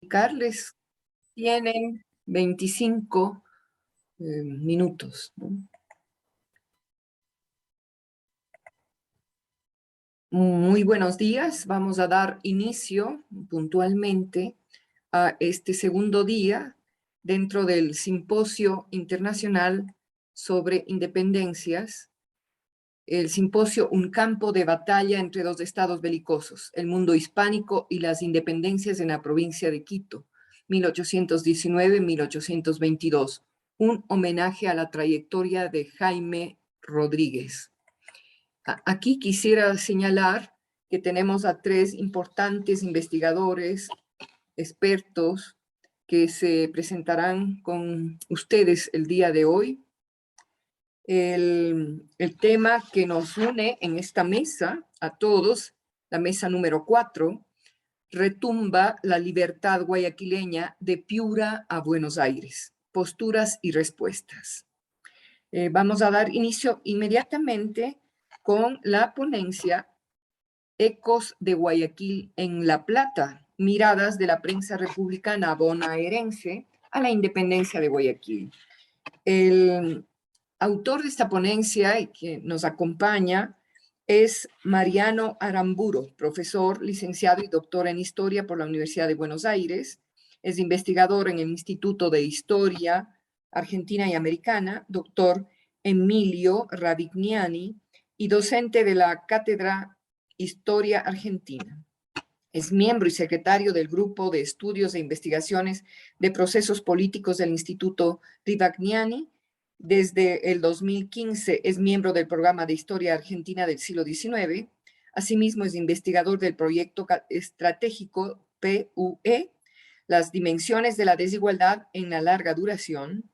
Carles, tienen 25 minutos, ¿no? Muy buenos días. Vamos a dar inicio puntualmente a este segundo día dentro del Simposio Internacional sobre Independencias, el simposio Un campo de batalla entre dos estados belicosos, el mundo hispánico y las independencias en la provincia de Quito, 1819-1822, un homenaje a la trayectoria de Jaime Rodríguez. Aquí quisiera señalar que tenemos a tres importantes investigadores, expertos, que se presentarán con ustedes el día de hoy. El tema que nos une en esta mesa, a todos, la mesa número 4, retumba la libertad guayaquileña de Piura a Buenos Aires, posturas y respuestas. Vamos a dar inicio inmediatamente con la ponencia Ecos de Guayaquil en La Plata, miradas de la prensa republicana bonaerense a la independencia de Guayaquil. El autor de esta ponencia y que nos acompaña es Mariano Aramburo, profesor, licenciado y doctor en Historia por la Universidad de Buenos Aires. Es investigador en el Instituto de Historia Argentina y Americana, doctor Emilio Ravignani, y docente de la Cátedra Historia Argentina. Es miembro y secretario del Grupo de Estudios e Investigaciones de Procesos Políticos del Instituto Rivagnani. Desde el 2015 es miembro del Programa de Historia Argentina del siglo XIX. Asimismo, es investigador del proyecto estratégico PUE, las dimensiones de la desigualdad en la larga duración.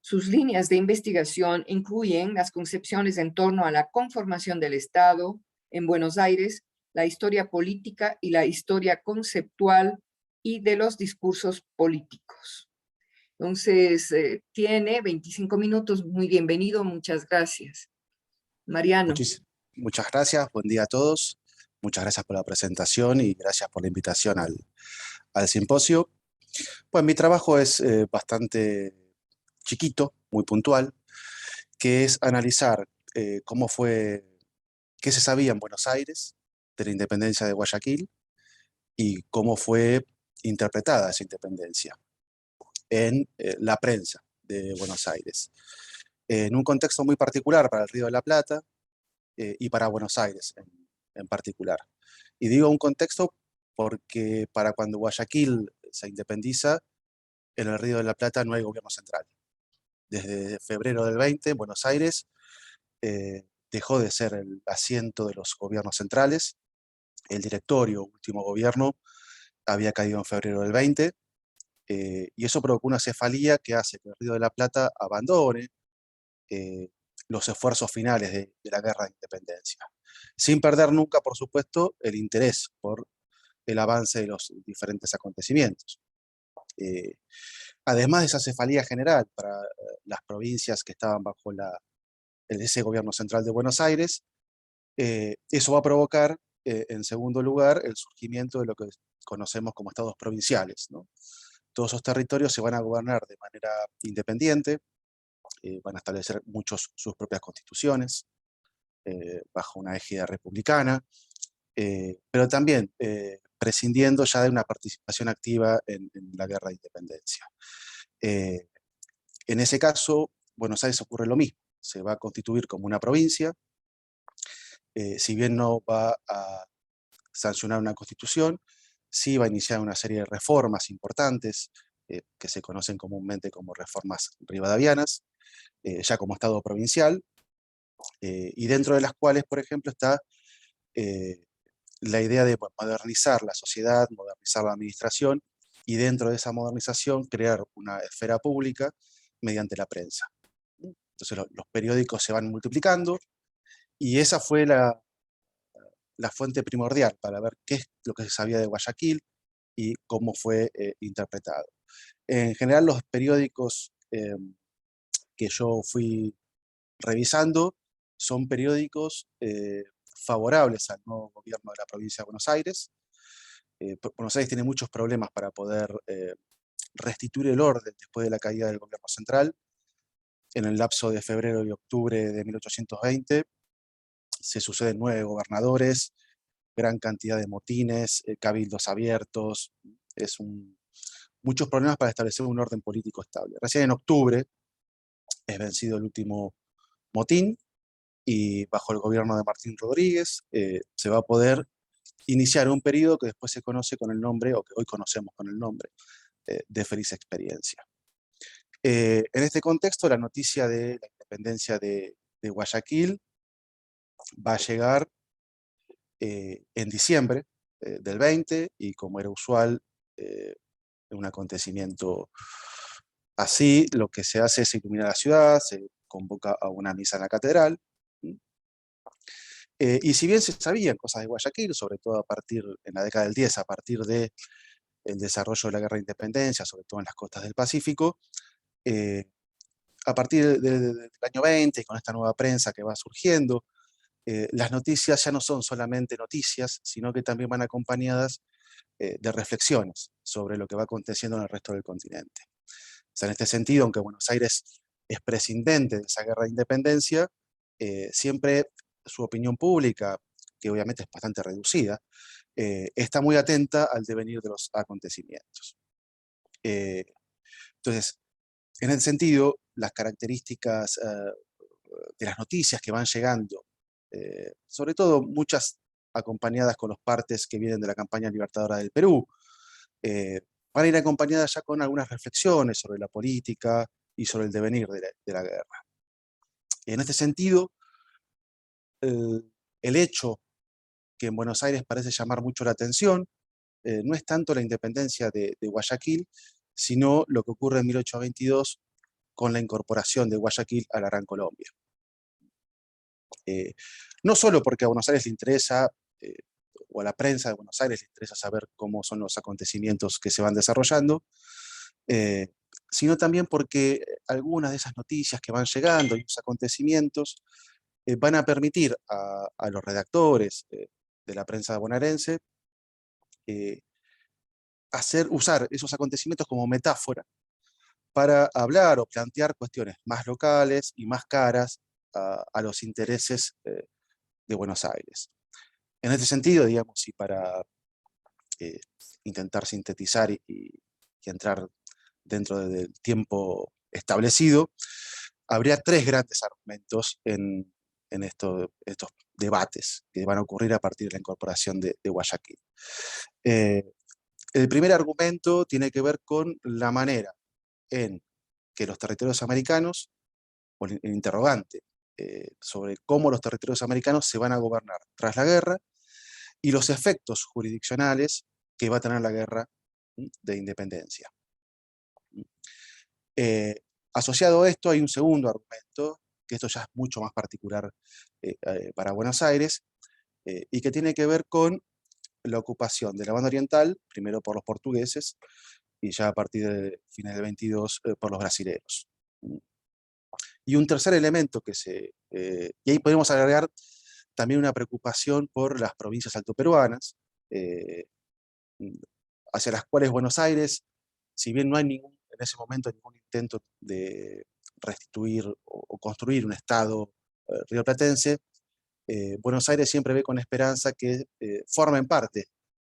Sus líneas de investigación incluyen las concepciones en torno a la conformación del Estado en Buenos Aires, la historia política y la historia conceptual y de los discursos políticos. Entonces, tiene 25 minutos. Muy bienvenido, muchas gracias. Mariano. Muchas gracias, buen día a todos. Muchas gracias por la presentación y gracias por la invitación al simposio. Pues mi trabajo es bastante chiquito, muy puntual, que es analizar qué se sabía en Buenos Aires de la independencia de Guayaquil y cómo fue interpretada esa independencia en la prensa de Buenos Aires, en un contexto muy particular para el Río de la Plata y para Buenos Aires en particular. Y digo un contexto porque para cuando Guayaquil se independiza, en el Río de la Plata no hay gobierno central. Desde febrero del 20, Buenos Aires dejó de ser el asiento de los gobiernos centrales. El directorio, último gobierno, había caído en febrero del 20, y eso provocó una cefalía que hace que el Río de la Plata abandone los esfuerzos finales de la guerra de independencia, sin perder nunca, por supuesto, el interés por el avance de los diferentes acontecimientos. Además de esa cefalía general para las provincias que estaban bajo ese gobierno central de Buenos Aires, eso va a provocar, en segundo lugar, el surgimiento de lo que conocemos como estados provinciales, ¿no? Todos esos territorios se van a gobernar de manera independiente, van a establecer muchos sus propias constituciones, bajo una égida republicana, pero también prescindiendo ya de una participación activa en la guerra de independencia. En ese caso, Buenos Aires ocurre lo mismo, se va a constituir como una provincia, si bien no va a sancionar una constitución, sí va a iniciar una serie de reformas importantes, que se conocen comúnmente como reformas rivadavianas, ya como Estado provincial, y dentro de las cuales, por ejemplo, está la idea de modernizar la sociedad, modernizar la administración, y dentro de esa modernización crear una esfera pública mediante la prensa. Entonces los periódicos se van multiplicando, y esa fue la fuente primordial para ver qué es lo que se sabía de Guayaquil y cómo fue interpretado. En general, los periódicos que yo fui revisando son periódicos favorables al nuevo gobierno de la provincia de Buenos Aires, Buenos Aires tiene muchos problemas para poder restituir el orden después de la caída del gobierno central. En el lapso de febrero y octubre de 1820 se suceden 9 gobernadores, gran cantidad de motines, cabildos abiertos, muchos problemas para establecer un orden político estable. Recién en octubre es vencido el último motín y bajo el gobierno de Martín Rodríguez se va a poder iniciar un periodo que después se conoce con el nombre, o que hoy conocemos con el nombre, de feliz experiencia. En este contexto, la noticia de la independencia de Guayaquil va a llegar en diciembre del 20, y como era usual, un acontecimiento así, lo que se hace es iluminar la ciudad, se convoca a una misa en la catedral, y si bien se sabían cosas de Guayaquil, sobre todo en la década del 10, a partir del desarrollo de la guerra de independencia, sobre todo en las costas del Pacífico, a partir del año 20, con esta nueva prensa que va surgiendo, las noticias ya no son solamente noticias, sino que también van acompañadas de reflexiones sobre lo que va aconteciendo en el resto del continente. O sea, en este sentido, aunque Buenos Aires es prescindente de esa guerra de independencia, siempre su opinión pública, que obviamente es bastante reducida, está muy atenta al devenir de los acontecimientos. Entonces, en ese sentido, las características de las noticias que van llegando, sobre todo muchas acompañadas con los partes que vienen de la campaña libertadora del Perú, van a ir acompañadas ya con algunas reflexiones sobre la política y sobre el devenir de la guerra. En este sentido, el hecho que en Buenos Aires parece llamar mucho la atención no es tanto la independencia de Guayaquil, sino lo que ocurre en 1822 con la incorporación de Guayaquil a la Gran Colombia. No solo porque a Buenos Aires le interesa, o a la prensa de Buenos Aires le interesa saber cómo son los acontecimientos que se van desarrollando, sino también porque algunas de esas noticias que van llegando y los acontecimientos van a permitir a los redactores de la prensa bonaerense usar esos acontecimientos como metáfora para hablar o plantear cuestiones más locales y más caras a los intereses de Buenos Aires. En este sentido, digamos, y para intentar sintetizar y entrar dentro del tiempo establecido, habría 3 grandes argumentos en estos debates que van a ocurrir a partir de la incorporación de Guayaquil. El primer argumento tiene que ver con la manera en que los territorios americanos, o el interrogante sobre cómo los territorios americanos se van a gobernar tras la guerra, y los efectos jurisdiccionales que va a tener la guerra de independencia. Asociado a esto hay un segundo argumento, que esto ya es mucho más particular para Buenos Aires, y que tiene que ver con la ocupación de la banda oriental, primero por los portugueses, y ya a partir de fines del 22 por los brasileños. Y un tercer elemento y ahí podemos agregar también una preocupación por las provincias altoperuanas, hacia las cuales Buenos Aires, si bien no hay en ese momento ningún intento de restituir o construir un Estado rioplatense, Buenos Aires siempre ve con esperanza que formen parte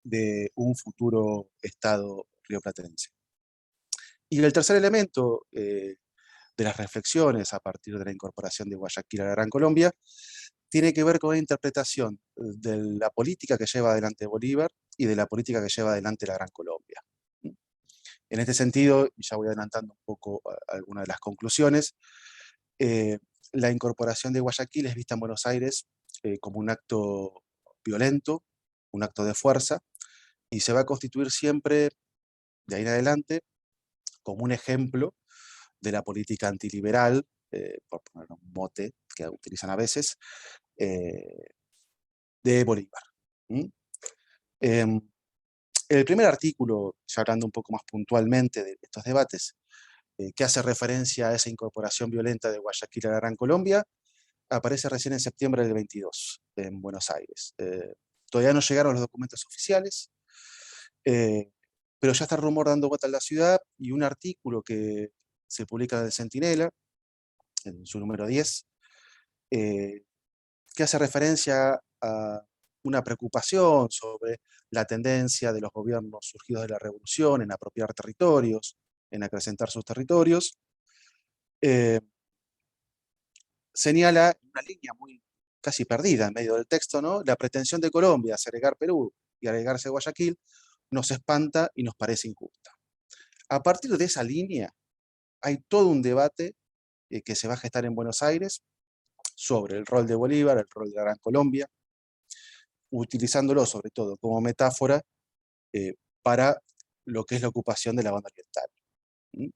de un futuro Estado rioplatense. Y el tercer elemento de las reflexiones a partir de la incorporación de Guayaquil a la Gran Colombia tiene que ver con la interpretación de la política que lleva adelante Bolívar y de la política que lleva adelante la Gran Colombia. En este sentido, y ya voy adelantando un poco algunas de las conclusiones, la incorporación de Guayaquil es vista en Buenos Aires como un acto violento, un acto de fuerza, y se va a constituir siempre, de ahí en adelante, como un ejemplo de la política antiliberal, por poner un mote que utilizan a veces, de Bolívar. El primer artículo, ya hablando un poco más puntualmente de estos debates, que hace referencia a esa incorporación violenta de Guayaquil a la Gran Colombia, aparece recién en septiembre del 22, en Buenos Aires. Todavía no llegaron los documentos oficiales, Eh, pero ya está el rumor dando vuelta en la ciudad, y un artículo que se publica en el Centinela, en su número 10, eh, que hace referencia a una preocupación sobre la tendencia de los gobiernos surgidos de la revolución en apropiar territorios, en acrecentar sus territorios. eh, Señala una línea muy casi perdida en medio del texto, ¿no? La pretensión de Colombia de agregar Perú y agregarse Guayaquil nos espanta y nos parece injusta. A partir de esa línea hay todo un debate que se va a gestar en Buenos Aires sobre el rol de Bolívar, el rol de la Gran Colombia, utilizándolo sobre todo como metáfora eh, para lo que es la ocupación de la banda oriental. ¿Mm?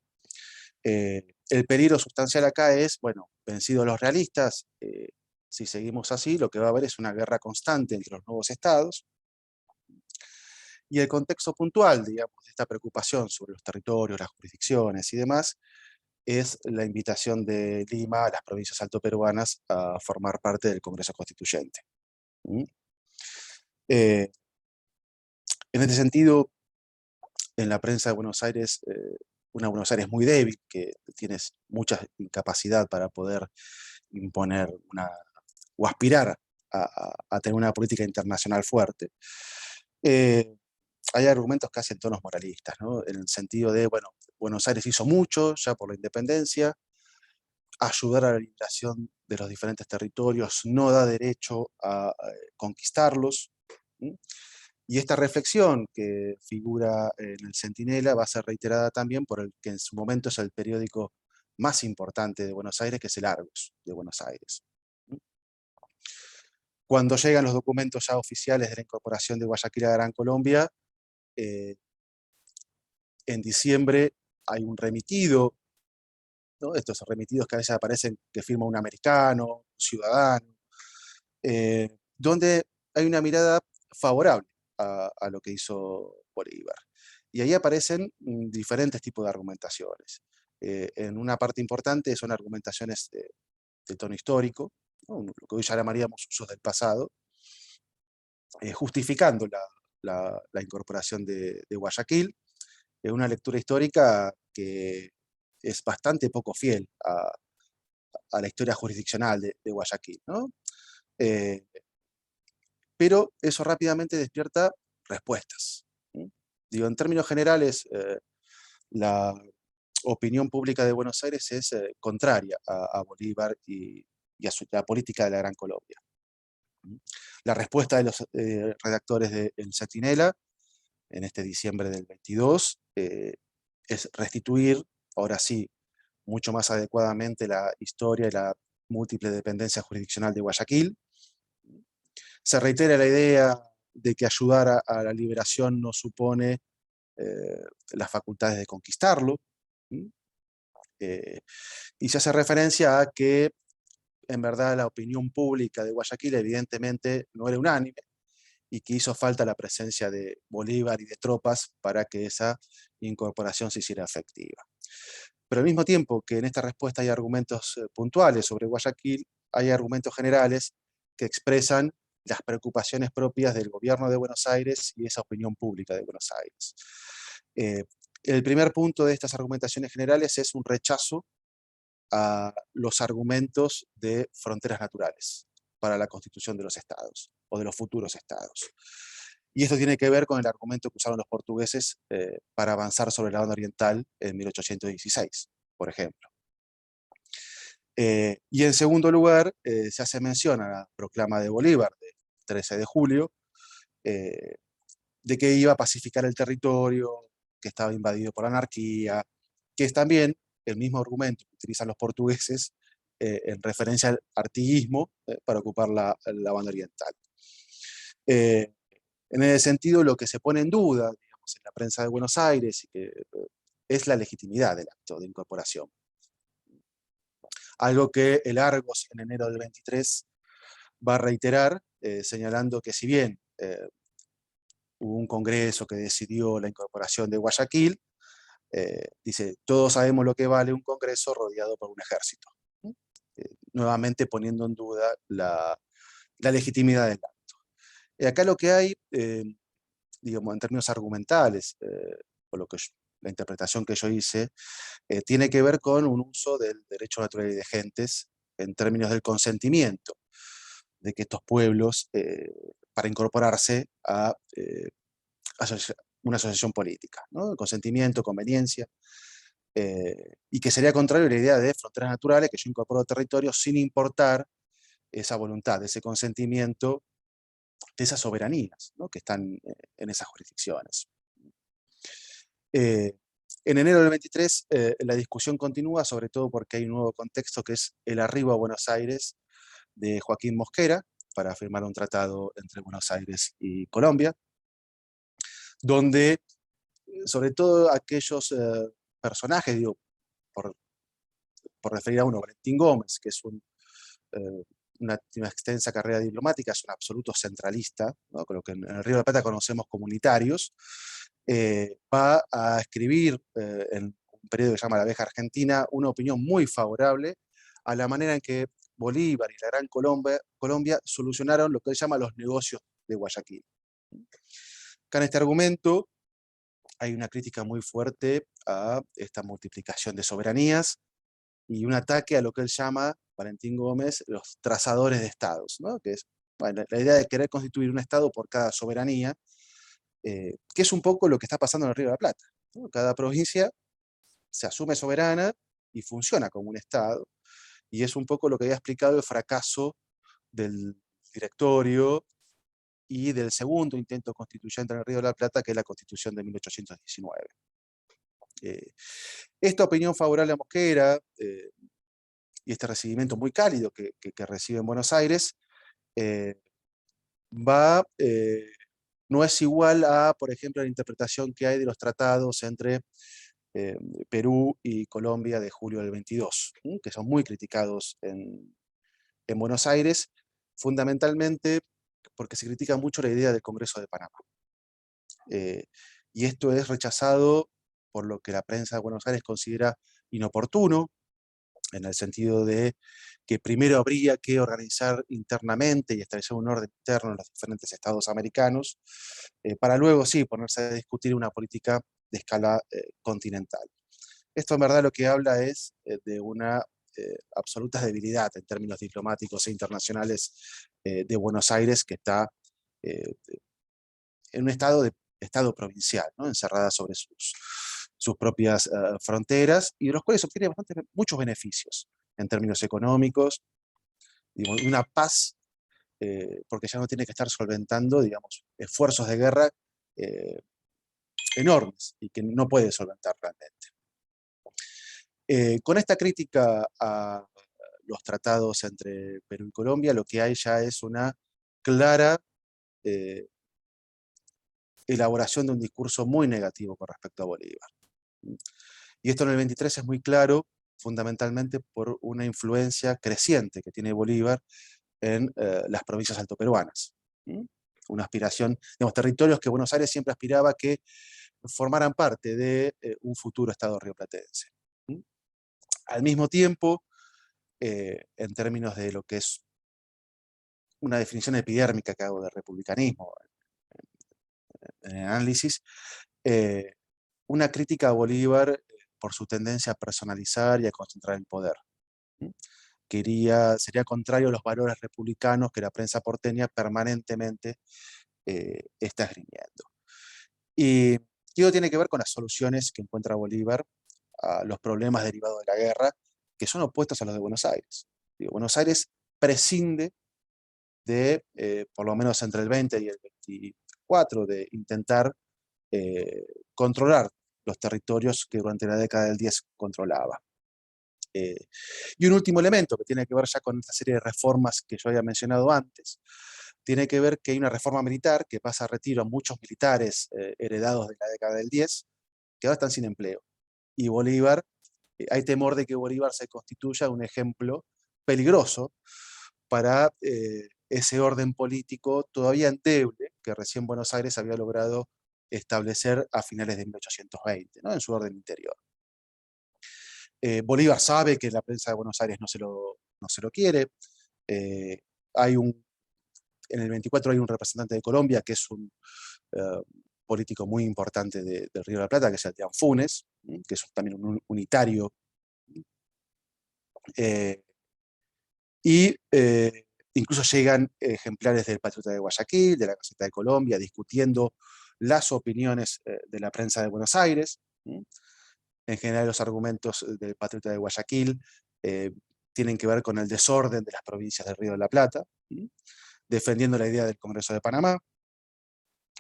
El peligro sustancial acá es, bueno, vencidos los realistas, si seguimos así, lo que va a haber es una guerra constante entre los nuevos estados, y el contexto puntual, digamos, de esta preocupación sobre los territorios, las jurisdicciones y demás, es la invitación de Lima a las provincias altoperuanas a formar parte del Congreso Constituyente. ¿Mm? Eh, en este sentido, en la prensa de Buenos Aires, una Buenos Aires muy débil, que tiene mucha incapacidad para poder imponer o aspirar a tener una política internacional fuerte. Hay argumentos que hacen tonos moralistas, ¿no? En el sentido de, bueno, Buenos Aires hizo mucho ya por la independencia, ayudar a la liberación de los diferentes territorios no da derecho a conquistarlos. ¿Mm? Y esta reflexión que figura en el Centinela va a ser reiterada también por el que en su momento es el periódico más importante de Buenos Aires, que es el Argos de Buenos Aires. Cuando llegan los documentos ya oficiales de la incorporación de Guayaquil a Gran Colombia, eh, en diciembre hay un remitido, ¿no? Estos remitidos que a veces aparecen que firma un americano, un ciudadano, donde hay una mirada favorable a lo que hizo Bolívar. Y ahí aparecen diferentes tipos de argumentaciones. En una parte importante son argumentaciones de tono histórico, ¿no? Lo que hoy ya llamaríamos usos del pasado, justificando la incorporación de Guayaquil, una lectura histórica que es bastante poco fiel a la historia jurisdiccional de Guayaquil, ¿no? Eh, pero eso rápidamente despierta respuestas. ¿Sí? Digo, en términos generales, la opinión pública de Buenos Aires es contraria a Bolívar y a la política de la Gran Colombia. ¿Sí? La respuesta de los redactores de El Centinela en este diciembre del 22 es restituir, ahora sí, mucho más adecuadamente la historia y la múltiple dependencia jurisdiccional de Guayaquil. Se reitera la idea de que ayudar a la liberación no supone las facultades de conquistarlo. ¿Sí? Y se hace referencia a que en verdad la opinión pública de Guayaquil evidentemente no era unánime y que hizo falta la presencia de Bolívar y de tropas para que esa incorporación se hiciera efectiva. Pero al mismo tiempo que en esta respuesta hay argumentos puntuales sobre Guayaquil, hay argumentos generales que expresan las preocupaciones propias del gobierno de Buenos Aires y esa opinión pública de Buenos Aires. El primer punto de estas argumentaciones generales es un rechazo a los argumentos de fronteras naturales para la constitución de los estados o de los futuros estados. Y esto tiene que ver con el argumento que usaron los portugueses para avanzar sobre la banda oriental en 1816, por ejemplo. Y en segundo lugar, se hace mención a la proclama de Bolívar del 13 de julio, de que iba a pacificar el territorio, que estaba invadido por la anarquía, que es también el mismo argumento que utilizan los portugueses en referencia al artiguismo para ocupar la banda oriental. En ese sentido, lo que se pone en duda, digamos, en la prensa de Buenos Aires es la legitimidad del acto de incorporación. Algo que el Argos en enero del 23 va a reiterar, señalando que si bien hubo un congreso que decidió la incorporación de Guayaquil, dice, todos sabemos lo que vale un congreso rodeado por un ejército. Nuevamente poniendo en duda la legitimidad del acto. Acá lo que hay digamos, en términos argumentales, por lo que la interpretación que yo hice, tiene que ver con un uso del derecho natural y de gentes en términos del consentimiento de que estos pueblos, para incorporarse a una asociación política, ¿no? Consentimiento, conveniencia, y que sería contrario a la idea de fronteras naturales, que yo incorporo territorios sin importar esa voluntad, ese consentimiento, de esas soberanías, ¿no? Que están en esas jurisdicciones. Eh, en enero del 23 la discusión continúa, sobre todo porque hay un nuevo contexto que es el arribo a Buenos Aires de Joaquín Mosquera para firmar un tratado entre Buenos Aires y Colombia, donde sobre todo aquellos personajes, digo, por, por referir a uno, Valentín Gómez, que es una extensa carrera diplomática, es un absoluto centralista, ¿no? Con lo que en el Río de la Plata conocemos comunitarios, va a escribir en un periodo que se llama La Vieja Argentina una opinión muy favorable a la manera en que Bolívar y la Gran Colombia solucionaron lo que él llama los negocios de Guayaquil. Acá en este argumento hay una crítica muy fuerte a esta multiplicación de soberanías y un ataque a lo que él llama, Valentín Gómez, los trazadores de estados, ¿no? Que es, bueno, la idea de querer constituir un estado por cada soberanía, que es un poco lo que está pasando en el Río de la Plata, ¿no? Cada provincia se asume soberana y funciona como un estado, y es un poco lo que había explicado el fracaso del directorio y del segundo intento constituyente en el Río de la Plata, que es la Constitución de 1819. Esta opinión favorable a Mosquera y este recibimiento muy cálido que recibe en Buenos Aires, no es igual a, por ejemplo, la interpretación que hay de los tratados entre Perú y Colombia de julio del 22, que son muy criticados en Buenos Aires, fundamentalmente porque se critica mucho la idea del Congreso de Panamá. Y esto es rechazado por lo que la prensa de Buenos Aires considera inoportuno, en el sentido de que primero habría que organizar internamente y establecer un orden interno en los diferentes estados americanos, para luego sí ponerse a discutir una política de escala continental. Esto en verdad lo que habla es de una absoluta debilidad en términos diplomáticos e internacionales de Buenos Aires, que está en un estado provincial, ¿no? Encerrada sobre sus propias fronteras, y de los cuales obtiene muchos beneficios en términos económicos, digamos, una paz, porque ya no tiene que estar solventando, digamos, esfuerzos de guerra eh, enormes y que no puede solventar realmente. Con esta crítica a los tratados entre Perú y Colombia, lo que hay ya es una clara elaboración de un discurso muy negativo con respecto a Bolívar. Y esto en el 23 es muy claro, fundamentalmente por una influencia creciente que tiene Bolívar en las provincias altoperuanas. Una aspiración, digamos, territorios que Buenos Aires siempre aspiraba a que formaran parte de un futuro Estado rioplatense. Al mismo tiempo, en términos de lo que es una definición epidérmica que hago de republicanismo en el análisis, una crítica a Bolívar por su tendencia a personalizar y a concentrar el poder. Sería contrario a los valores republicanos que la prensa porteña permanentemente está esgrimiendo. Y eso tiene que ver con las soluciones que encuentra Bolívar a los problemas derivados de la guerra, que son opuestos a los de Buenos Aires. Buenos Aires prescinde de, por lo menos entre el 20 y el 24, de intentar controlar los territorios que durante la década del 10 controlaba. Y un último elemento que tiene que ver ya con esta serie de reformas que yo había mencionado antes, tiene que ver que hay una reforma militar que pasa a retiro a muchos militares heredados de la década del 10, que ahora están sin empleo. Y Bolívar, hay temor de que Bolívar se constituya un ejemplo peligroso para ese orden político todavía endeble que recién Buenos Aires había logrado establecer a finales de 1820, ¿no? En su orden interior. Bolívar sabe que la prensa de Buenos Aires no se lo quiere. En el 24 hay un representante de Colombia que es un político muy importante del Río de la Plata, que es el de Anfunes, que es también un unitario. Y incluso llegan ejemplares del Patriota de Guayaquil, de la Gaceta de Colombia, discutiendo las opiniones de la prensa de Buenos Aires. En general, los argumentos del Patriota de Guayaquil tienen que ver con el desorden de las provincias del Río de la Plata, defendiendo la idea del Congreso de Panamá.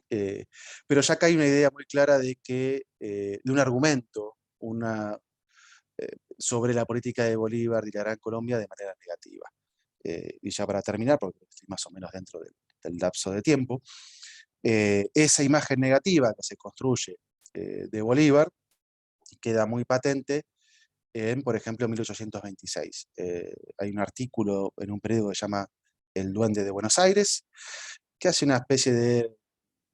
Pero ya acá hay una idea muy clara de un argumento sobre la política de Bolívar y la Gran Colombia de manera negativa. Y ya para terminar, porque estoy más o menos dentro del lapso de tiempo, esa imagen negativa que se construye de Bolívar queda muy patente por ejemplo, en 1826. Hay un artículo en un periódico que se llama El Duende de Buenos Aires, que hace una especie de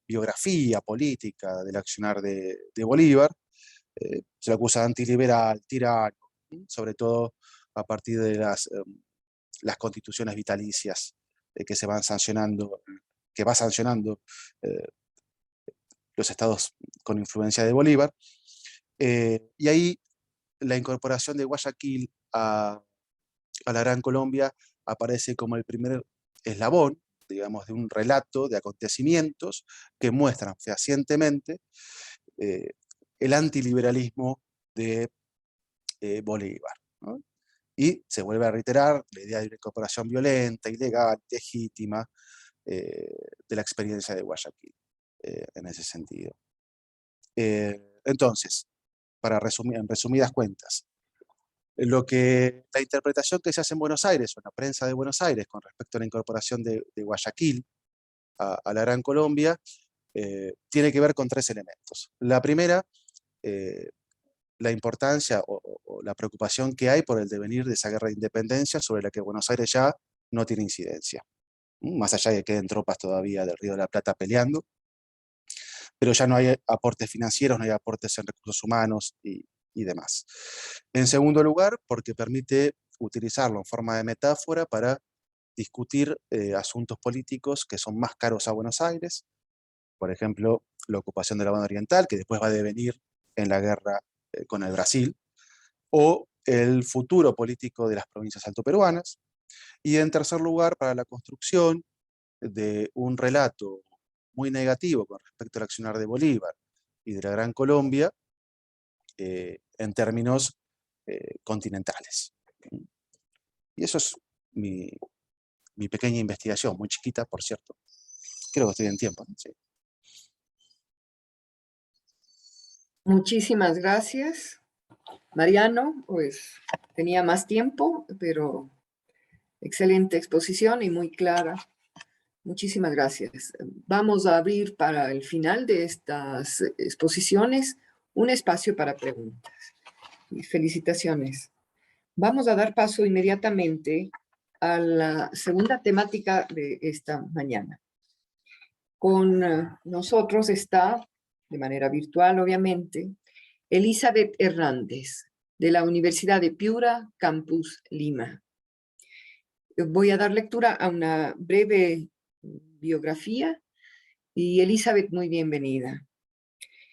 biografía política del accionar de Bolívar. Se lo acusa de antiliberal, tirano, sobre todo a partir de las constituciones vitalicias que se van sancionando, que va sancionando los estados con influencia de Bolívar. Y ahí la incorporación de Guayaquil a la Gran Colombia aparece como el primer eslabón, digamos, de un relato de acontecimientos que muestran fehacientemente el antiliberalismo de Bolívar, ¿no? Y se vuelve a reiterar la idea de una incorporación violenta, ilegal, legítima, de la experiencia de Guayaquil, en ese sentido. Entonces, en resumidas cuentas, la interpretación que se hace en Buenos Aires, o en la prensa de Buenos Aires, con respecto a la incorporación de Guayaquil a la Gran Colombia, tiene que ver con tres elementos. La primera, la importancia o la preocupación que hay por el devenir de esa guerra de independencia sobre la que Buenos Aires ya no tiene incidencia. Más allá de que queden tropas todavía del Río de la Plata peleando, pero ya no hay aportes financieros, no hay aportes en recursos humanos y demás. En segundo lugar, porque permite utilizarlo en forma de metáfora para discutir asuntos políticos que son más caros a Buenos Aires, por ejemplo, la ocupación de la banda oriental, que después va a devenir en la guerra con el Brasil, o el futuro político de las provincias altoperuanas, y en tercer lugar, para la construcción de un relato muy negativo con respecto al accionar de Bolívar y de la Gran Colombia en términos continentales. Y eso es mi pequeña investigación, muy chiquita, por cierto. Creo que estoy en tiempo, ¿no? Sí. Muchísimas gracias, Mariano. Pues tenía más tiempo, pero excelente exposición y muy clara. Muchísimas gracias. Vamos a abrir para el final de estas exposiciones un espacio para preguntas. Y felicitaciones. Vamos a dar paso inmediatamente a la segunda temática de esta mañana. Con nosotros está, de manera virtual obviamente, Elizabeth Hernández, de la Universidad de Piura, Campus Lima. Voy a dar lectura a una breve biografía y Elizabeth, muy bienvenida.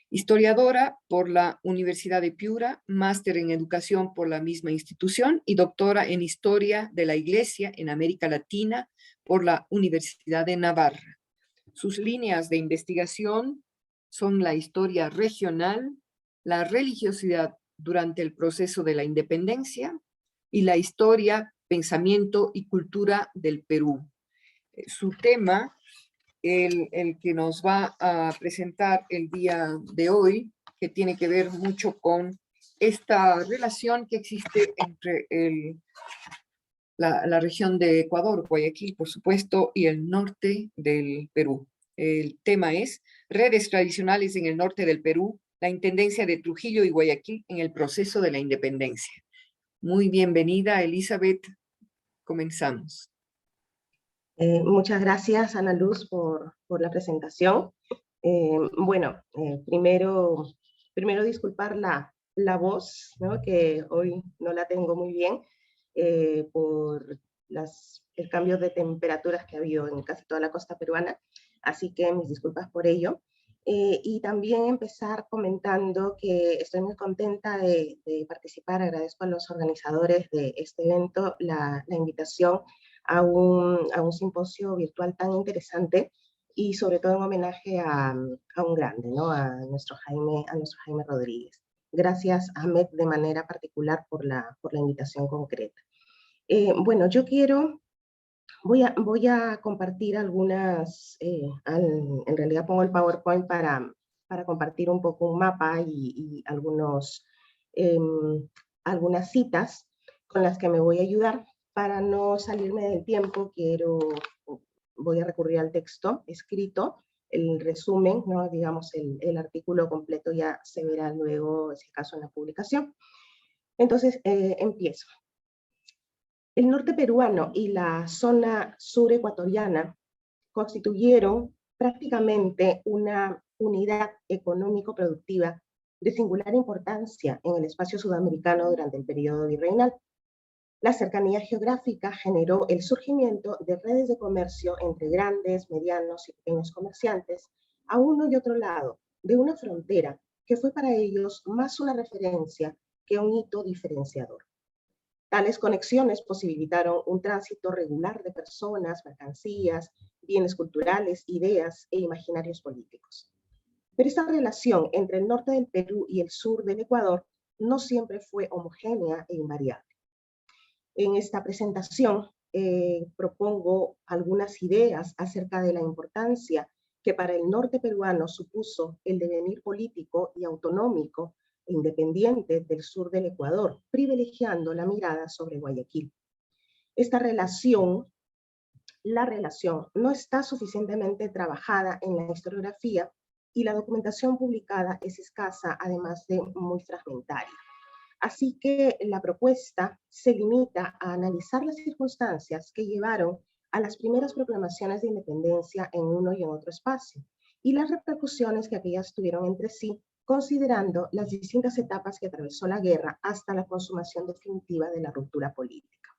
Historiadora por la Universidad de Piura, máster en educación por la misma institución y doctora en Historia de la Iglesia en América Latina por la Universidad de Navarra. Sus líneas de investigación son la historia regional, la religiosidad durante el proceso de la independencia y la historia, pensamiento y cultura del Perú. Su tema, el que nos va a presentar el día de hoy, que tiene que ver mucho con esta relación que existe entre la región de Ecuador, Guayaquil, por supuesto, y el norte del Perú. El tema es redes tradicionales en el norte del Perú, la intendencia de Trujillo y Guayaquil en el proceso de la independencia. Muy bienvenida, Elizabeth. Comenzamos. Muchas gracias, Ana Luz, por la presentación. Primero disculpar la voz, ¿no? Que hoy no la tengo muy bien por el cambio de temperaturas que ha habido en casi toda la costa peruana, así que mis disculpas por ello. Y también empezar comentando que estoy muy contenta de participar. Agradezco a los organizadores de este evento la invitación a un simposio virtual tan interesante y sobre todo en homenaje a un grande, ¿no? a nuestro Jaime Rodríguez. Gracias, Ahmed, de manera particular por la invitación concreta. Bueno, voy a compartir algunas, en realidad pongo el PowerPoint para compartir un poco un mapa y algunas citas con las que me voy a ayudar. Para no salirme del tiempo, voy a recurrir al texto escrito, el resumen, ¿no? Digamos, el artículo completo ya se verá luego, en ese caso, en la publicación. Entonces, empiezo. El norte peruano y la zona surecuatoriana constituyeron prácticamente una unidad económico-productiva de singular importancia en el espacio sudamericano durante el periodo virreinal. La cercanía geográfica generó el surgimiento de redes de comercio entre grandes, medianos y pequeños comerciantes a uno y otro lado de una frontera que fue para ellos más una referencia que un hito diferenciador. Tales conexiones posibilitaron un tránsito regular de personas, mercancías, bienes culturales, ideas e imaginarios políticos. Pero esta relación entre el norte del Perú y el sur del Ecuador no siempre fue homogénea e invariable. En esta presentación propongo algunas ideas acerca de la importancia que para el norte peruano supuso el devenir político y autonómico e independiente del sur del Ecuador, privilegiando la mirada sobre Guayaquil. Esta relación, la relación, no está suficientemente trabajada en la historiografía y la documentación publicada es escasa, además de muy fragmentaria. Así que la propuesta se limita a analizar las circunstancias que llevaron a las primeras proclamaciones de independencia en uno y en otro espacio, y las repercusiones que aquellas tuvieron entre sí, considerando las distintas etapas que atravesó la guerra hasta la consumación definitiva de la ruptura política.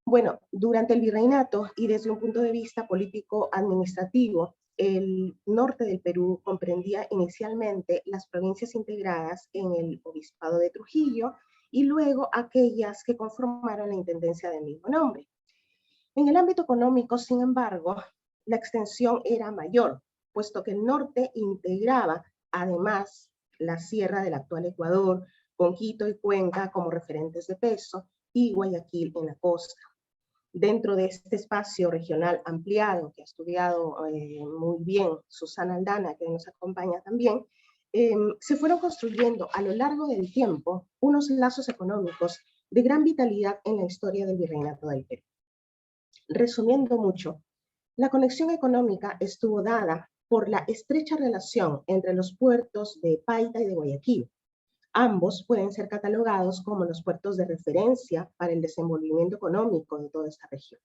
Bueno, durante el virreinato y desde un punto de vista político-administrativo, el norte del Perú comprendía inicialmente las provincias integradas en el Obispado de Trujillo y luego aquellas que conformaron la intendencia del mismo nombre. En el ámbito económico, sin embargo, la extensión era mayor, puesto que el norte integraba además la sierra del actual Ecuador, con Quito y Cuenca como referentes de peso, y Guayaquil en la costa. Dentro de este espacio regional ampliado que ha estudiado muy bien Susana Aldana, que nos acompaña también, se fueron construyendo a lo largo del tiempo unos lazos económicos de gran vitalidad en la historia del virreinato del Perú. Resumiendo mucho, la conexión económica estuvo dada por la estrecha relación entre los puertos de Paita y de Guayaquil. Ambos pueden ser catalogados como los puertos de referencia para el desenvolvimiento económico de toda esta región.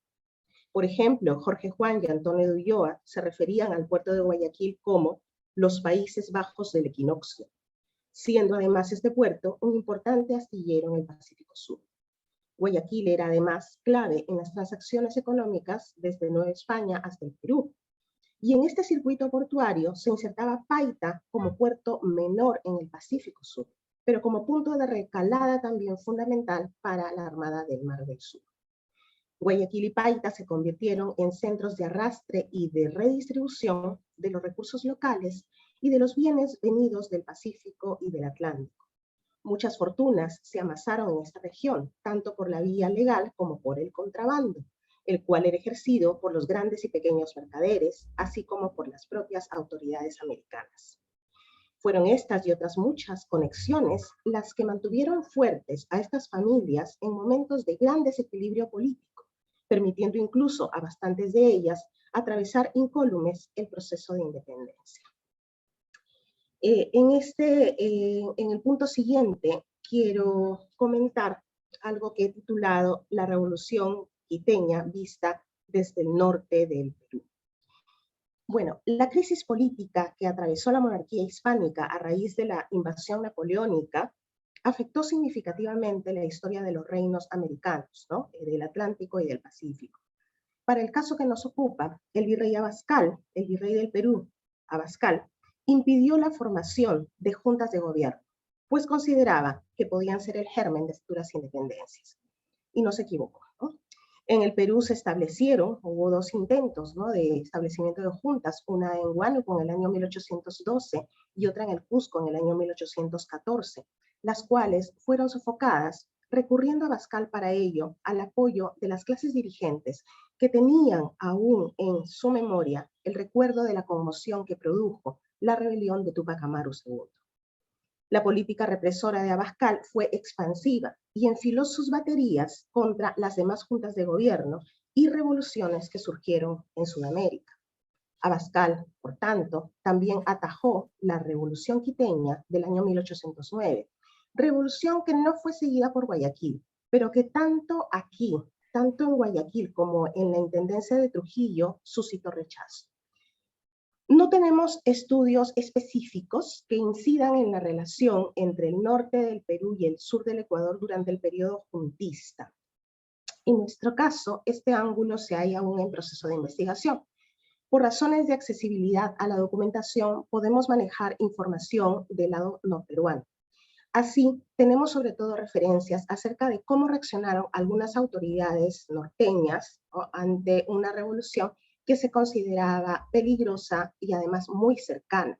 Por ejemplo, Jorge Juan y Antonio de Ulloa se referían al puerto de Guayaquil como los Países Bajos del Equinoccio, siendo además este puerto un importante astillero en el Pacífico Sur. Guayaquil era además clave en las transacciones económicas desde Nueva España hasta el Perú. Y en este circuito portuario se insertaba Paita como puerto menor en el Pacífico Sur, pero como punto de recalada también fundamental para la Armada del Mar del Sur. Guayaquil y Paita se convirtieron en centros de arrastre y de redistribución de los recursos locales y de los bienes venidos del Pacífico y del Atlántico. Muchas fortunas se amasaron en esta región, tanto por la vía legal como por el contrabando, el cual era ejercido por los grandes y pequeños mercaderes, así como por las propias autoridades americanas. Fueron estas y otras muchas conexiones las que mantuvieron fuertes a estas familias en momentos de gran desequilibrio político, permitiendo incluso a bastantes de ellas atravesar incólumes el proceso de independencia. En el punto siguiente quiero comentar algo que he titulado La Revolución Quiteña vista desde el norte del Perú. Bueno, la crisis política que atravesó la monarquía hispánica a raíz de la invasión napoleónica afectó significativamente la historia de los reinos americanos, ¿no? Del Atlántico y del Pacífico. Para el caso que nos ocupa, el virrey Abascal, el virrey del Perú, Abascal, impidió la formación de juntas de gobierno, pues consideraba que podían ser el germen de futuras independencias. Y no se equivocó, ¿no? En el Perú se establecieron, hubo dos intentos, ¿no?, de establecimiento de juntas, una en Huánuco en el año 1812 y otra en el Cusco en el año 1814, las cuales fueron sofocadas recurriendo a Abascal para ello al apoyo de las clases dirigentes que tenían aún en su memoria el recuerdo de la conmoción que produjo la rebelión de Túpac Amaru II. La política represora de Abascal fue expansiva y enfiló sus baterías contra las demás juntas de gobierno y revoluciones que surgieron en Sudamérica. Abascal, por tanto, también atajó la Revolución Quiteña del año 1809, revolución que no fue seguida por Guayaquil, pero que tanto aquí, tanto en Guayaquil como en la Intendencia de Trujillo, suscitó rechazo. No tenemos estudios específicos que incidan en la relación entre el norte del Perú y el sur del Ecuador durante el periodo juntista. En nuestro caso, este ángulo se halla aún en proceso de investigación. Por razones de accesibilidad a la documentación, podemos manejar información del lado norperuano. Así, tenemos sobre todo referencias acerca de cómo reaccionaron algunas autoridades norteñas, ¿no?, ante una revolución que se consideraba peligrosa y además muy cercana.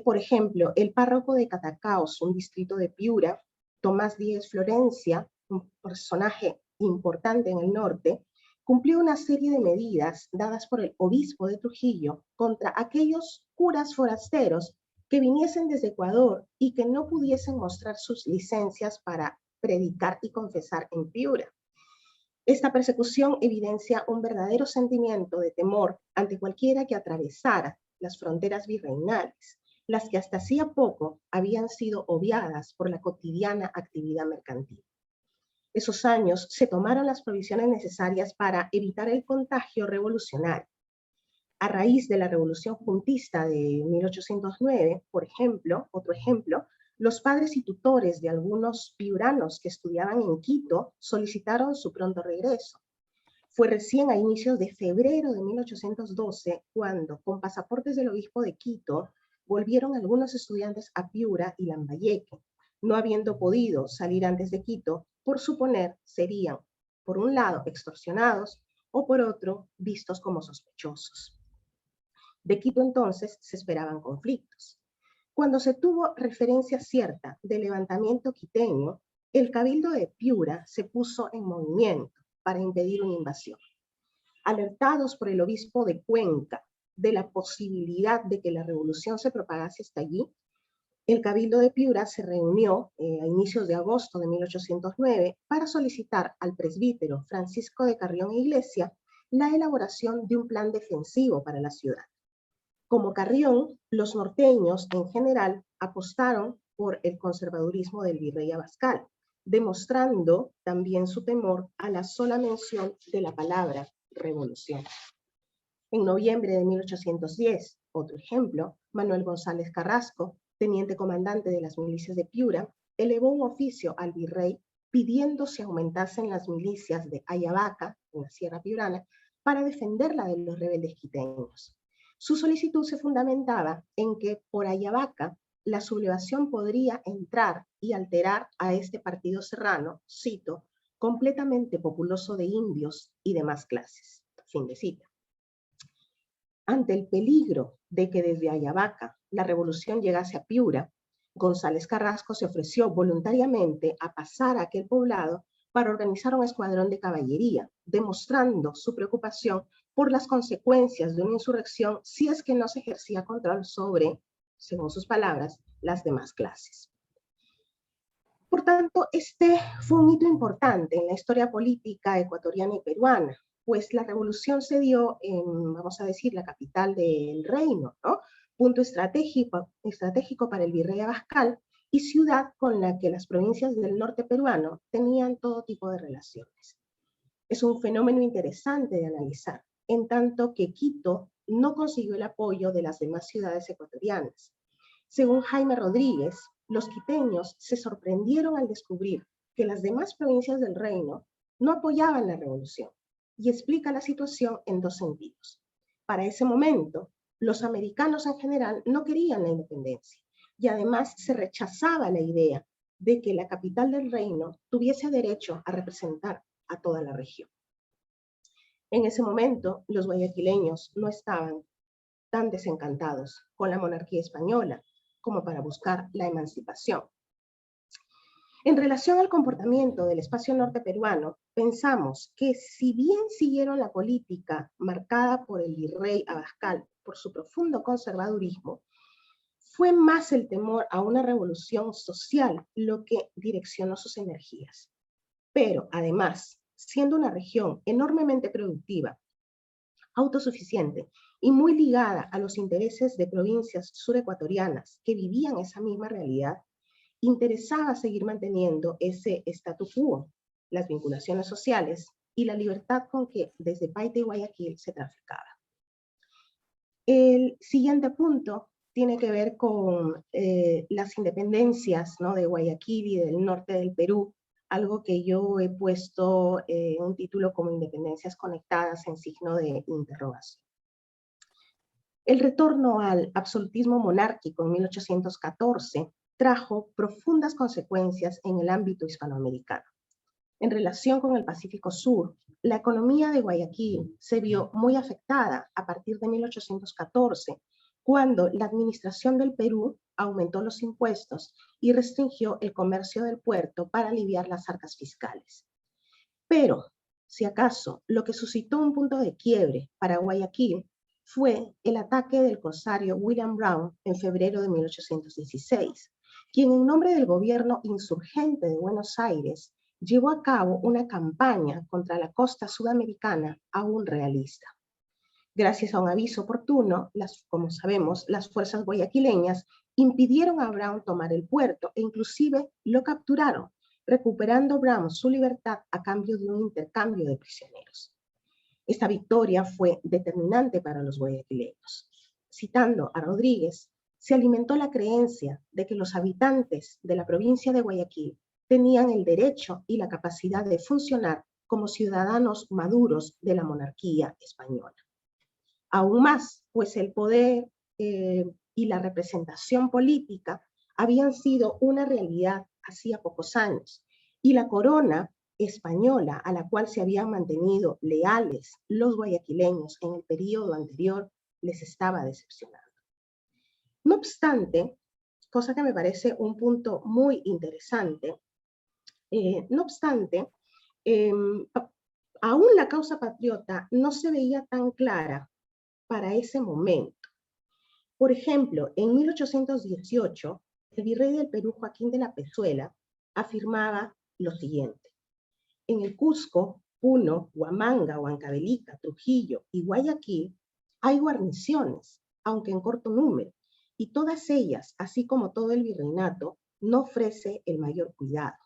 Por ejemplo, el párroco de Catacaos, un distrito de Piura, Tomás Díez Florencia, un personaje importante en el norte, cumplió una serie de medidas dadas por el obispo de Trujillo contra aquellos curas forasteros que viniesen desde Ecuador y que no pudiesen mostrar sus licencias para predicar y confesar en Piura. Esta persecución evidencia un verdadero sentimiento de temor ante cualquiera que atravesara las fronteras virreinales, las que hasta hacía poco habían sido obviadas por la cotidiana actividad mercantil. Esos años se tomaron las provisiones necesarias para evitar el contagio revolucionario. A raíz de la Revolución Juntista de 1809, por ejemplo, otro ejemplo, los padres y tutores de algunos piuranos que estudiaban en Quito solicitaron su pronto regreso. Fue recién a inicios de febrero de 1812 cuando, con pasaportes del obispo de Quito, volvieron algunos estudiantes a Piura y Lambayeque, no habiendo podido salir antes de Quito, por suponer serían, por un lado, extorsionados o por otro, vistos como sospechosos. De Quito entonces se esperaban conflictos. Cuando se tuvo referencia cierta del levantamiento quiteño, el Cabildo de Piura se puso en movimiento para impedir una invasión. Alertados por el obispo de Cuenca de la posibilidad de que la revolución se propagase hasta allí, el Cabildo de Piura se reunió a inicios de agosto de 1809 para solicitar al presbítero Francisco de Carrión e Iglesia la elaboración de un plan defensivo para la ciudad. Como Carrión, los norteños en general apostaron por el conservadurismo del virrey Abascal, demostrando también su temor a la sola mención de la palabra revolución. En noviembre de 1810, otro ejemplo, Manuel González Carrasco, teniente comandante de las milicias de Piura, elevó un oficio al virrey pidiendo se aumentasen las milicias de Ayabaca, en la Sierra Piurana, para defenderla de los rebeldes quiteños. Su solicitud se fundamentaba en que por Ayabaca la sublevación podría entrar y alterar a este partido serrano, cito, completamente populoso de indios y demás clases. Fin de cita. Ante el peligro de que desde Ayabaca la revolución llegase a Piura, González Carrasco se ofreció voluntariamente a pasar a aquel poblado para organizar un escuadrón de caballería, demostrando su preocupación por las consecuencias de una insurrección si es que no se ejercía control sobre, según sus palabras, las demás clases. Por tanto, este fue un hito importante en la historia política ecuatoriana y peruana, pues la revolución se dio en, vamos a decir, la capital del reino, ¿no? Punto estratégico para el virrey Abascal y ciudad con la que las provincias del norte peruano tenían todo tipo de relaciones. Es un fenómeno interesante de analizar, en tanto que Quito no consiguió el apoyo de las demás ciudades ecuatorianas. Según Jaime Rodríguez, los quiteños se sorprendieron al descubrir que las demás provincias del reino no apoyaban la revolución, y explica la situación en dos sentidos. Para ese momento, los americanos en general no querían la independencia y además se rechazaba la idea de que la capital del reino tuviese derecho a representar a toda la región. En ese momento, los guayaquileños no estaban tan desencantados con la monarquía española como para buscar la emancipación. En relación al comportamiento del espacio norte peruano, pensamos que si bien siguieron la política marcada por el virrey Abascal por su profundo conservadurismo, fue más el temor a una revolución social lo que direccionó sus energías. Pero además, siendo una región enormemente productiva, autosuficiente y muy ligada a los intereses de provincias surecuatorianas que vivían esa misma realidad, interesaba seguir manteniendo ese statu quo, las vinculaciones sociales y la libertad con que desde Paita y Guayaquil se traficaba. El siguiente punto tiene que ver con las independencias, ¿no?, de Guayaquil y del norte del Perú, algo que yo he puesto un título como Independencias Conectadas en signo de interrogación. El retorno al absolutismo monárquico en 1814 trajo profundas consecuencias en el ámbito hispanoamericano. En relación con el Pacífico Sur, la economía de Guayaquil se vio muy afectada a partir de 1814, cuando la administración del Perú aumentó los impuestos y restringió el comercio del puerto para aliviar las arcas fiscales. Pero, si acaso, lo que suscitó un punto de quiebre para Guayaquil fue el ataque del corsario William Brown en febrero de 1816, quien en nombre del gobierno insurgente de Buenos Aires llevó a cabo una campaña contra la costa sudamericana aún realista. Gracias a un aviso oportuno, como sabemos, las fuerzas guayaquileñas impidieron a Brown tomar el puerto e inclusive lo capturaron, recuperando Brown su libertad a cambio de un intercambio de prisioneros. Esta victoria fue determinante para los guayaquileños. Citando a Rodríguez, se alimentó la creencia de que los habitantes de la provincia de Guayaquil tenían el derecho y la capacidad de funcionar como ciudadanos maduros de la monarquía española. Aún más, pues el poder y la representación política habían sido una realidad hacía pocos años, y la corona española a la cual se habían mantenido leales los guayaquileños en el periodo anterior les estaba decepcionando. No obstante, cosa que me parece un punto muy interesante, aún la causa patriota no se veía tan clara para ese momento. Por ejemplo, en 1818, el virrey del Perú, Joaquín de la Pezuela, afirmaba lo siguiente: en el Cusco, Puno, Huamanga, Huancavelica, Trujillo y Guayaquil hay guarniciones, aunque en corto número, y todas ellas, así como todo el virreinato, no ofrece el mayor cuidado.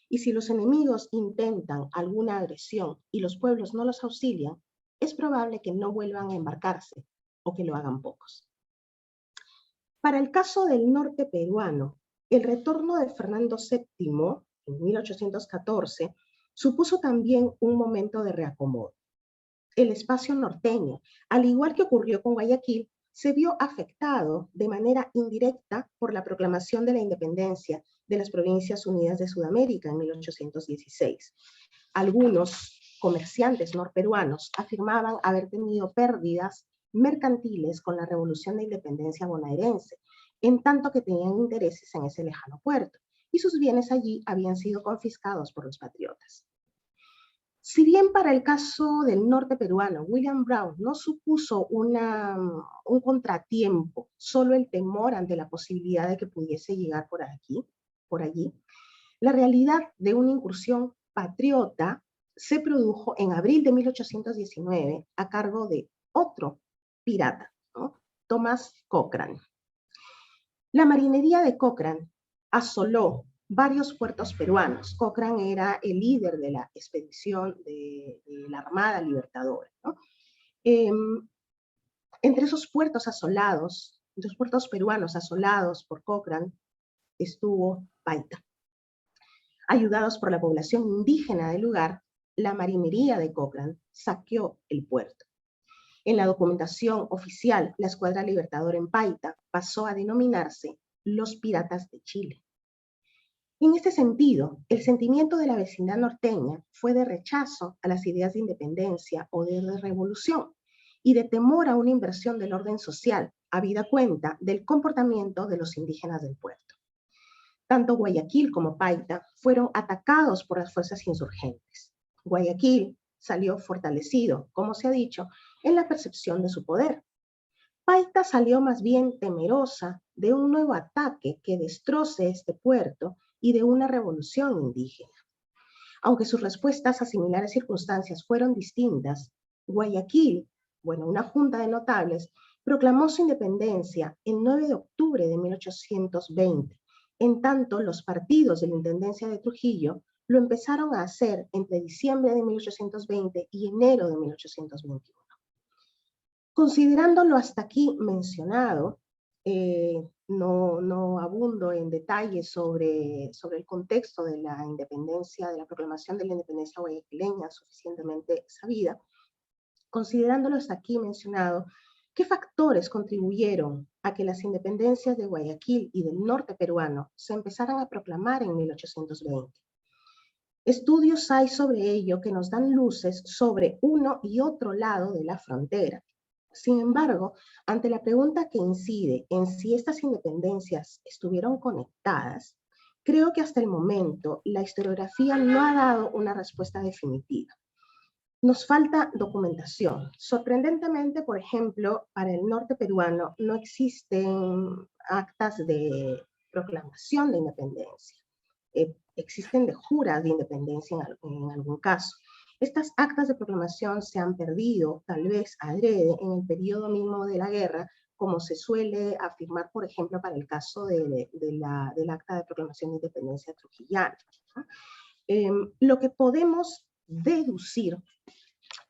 Y si los enemigos intentan alguna agresión y los pueblos no los auxilian, es probable que no vuelvan a embarcarse o que lo hagan pocos. Para el caso del norte peruano, el retorno de Fernando VII en 1814 supuso también un momento de reacomodo. El espacio norteño, al igual que ocurrió con Guayaquil, se vio afectado de manera indirecta por la proclamación de la independencia de las Provincias Unidas de Sudamérica en 1816. Algunos comerciantes norperuanos afirmaban haber tenido pérdidas mercantiles con la revolución de independencia bonaerense, en tanto que tenían intereses en ese lejano puerto, y sus bienes allí habían sido confiscados por los patriotas. Si bien para el caso del norte peruano, William Brown no supuso un contratiempo, solo el temor ante la posibilidad de que pudiese llegar por allí, la realidad de una incursión patriota se produjo en abril de 1819 a cargo de otro pirata, ¿no?, Thomas Cochrane. La marinería de Cochrane asoló varios puertos peruanos. Cochrane era el líder de la expedición de la Armada Libertadora, ¿no? Entre esos puertos asolados, los puertos peruanos asolados por Cochrane, estuvo Paita. Ayudados por la población indígena del lugar, la marinería de Cochrane saqueó el puerto. En la documentación oficial, la Escuadra Libertadora en Paita pasó a denominarse los Piratas de Chile. En este sentido, el sentimiento de la vecindad norteña fue de rechazo a las ideas de independencia o de revolución y de temor a una inversión del orden social, habida cuenta del comportamiento de los indígenas del puerto. Tanto Guayaquil como Paita fueron atacados por las fuerzas insurgentes. Guayaquil salió fortalecido, como se ha dicho, en la percepción de su poder. Paita salió más bien temerosa de un nuevo ataque que destroce este puerto y de una revolución indígena. Aunque sus respuestas a similares circunstancias fueron distintas, Guayaquil, una junta de notables, proclamó su independencia el 9 de octubre de 1820, en tanto los partidos de la Intendencia de Trujillo lo empezaron a hacer entre diciembre de 1820 y enero de 1821. Considerando lo hasta aquí mencionado, no abundo en detalles sobre el contexto de la independencia, de la proclamación de la independencia guayaquileña, suficientemente sabida. Considerándolo hasta aquí mencionado, ¿qué factores contribuyeron a que las independencias de Guayaquil y del norte peruano se empezaran a proclamar en 1820? Estudios hay sobre ello que nos dan luces sobre uno y otro lado de la frontera. Sin embargo, ante la pregunta que incide en si estas independencias estuvieron conectadas, creo que hasta el momento la historiografía no ha dado una respuesta definitiva. Nos falta documentación. Sorprendentemente, por ejemplo, para el norte peruano no existen actas de proclamación de independencia. Existen de juras de independencia en algún caso. Estas actas de proclamación se han perdido, tal vez adrede, en el periodo mismo de la guerra, como se suele afirmar, por ejemplo, para el caso del acta de proclamación de independencia trujillana, ¿no? Lo que podemos deducir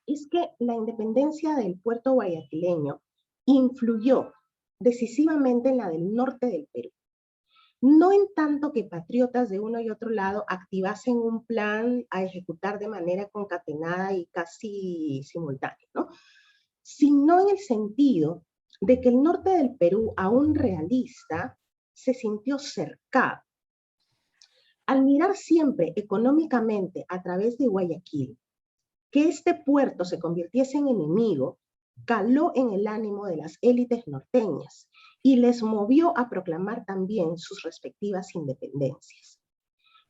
es que la independencia del puerto guayaquileño influyó decisivamente en la del norte del Perú. No en tanto que patriotas de uno y otro lado activasen un plan a ejecutar de manera concatenada y casi simultánea, ¿no? Sino en el sentido de que el norte del Perú, aún realista, se sintió cercado. Al mirar siempre económicamente a través de Guayaquil, que este puerto se convirtiese en enemigo, caló en el ánimo de las élites norteñas y les movió a proclamar también sus respectivas independencias.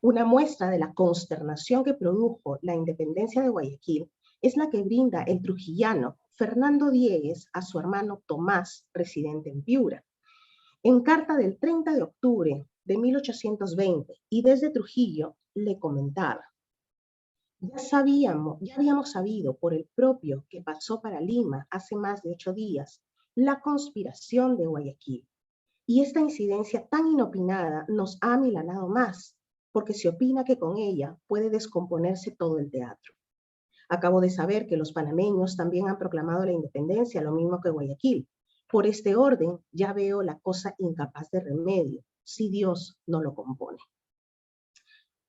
Una muestra de la consternación que produjo la independencia de Guayaquil es la que brinda el trujillano Fernando Diegues a su hermano Tomás, residente en Piura. En carta del 30 de octubre de 1820 y desde Trujillo le comentaba: ya habíamos sabido por el propio que pasó para Lima hace más de 8 días la conspiración de Guayaquil. Y esta incidencia tan inopinada nos ha amilanado más, porque se opina que con ella puede descomponerse todo el teatro. Acabo de saber que los panameños también han proclamado la independencia, lo mismo que Guayaquil. Por este orden ya veo la cosa incapaz de remedio, si Dios no lo compone.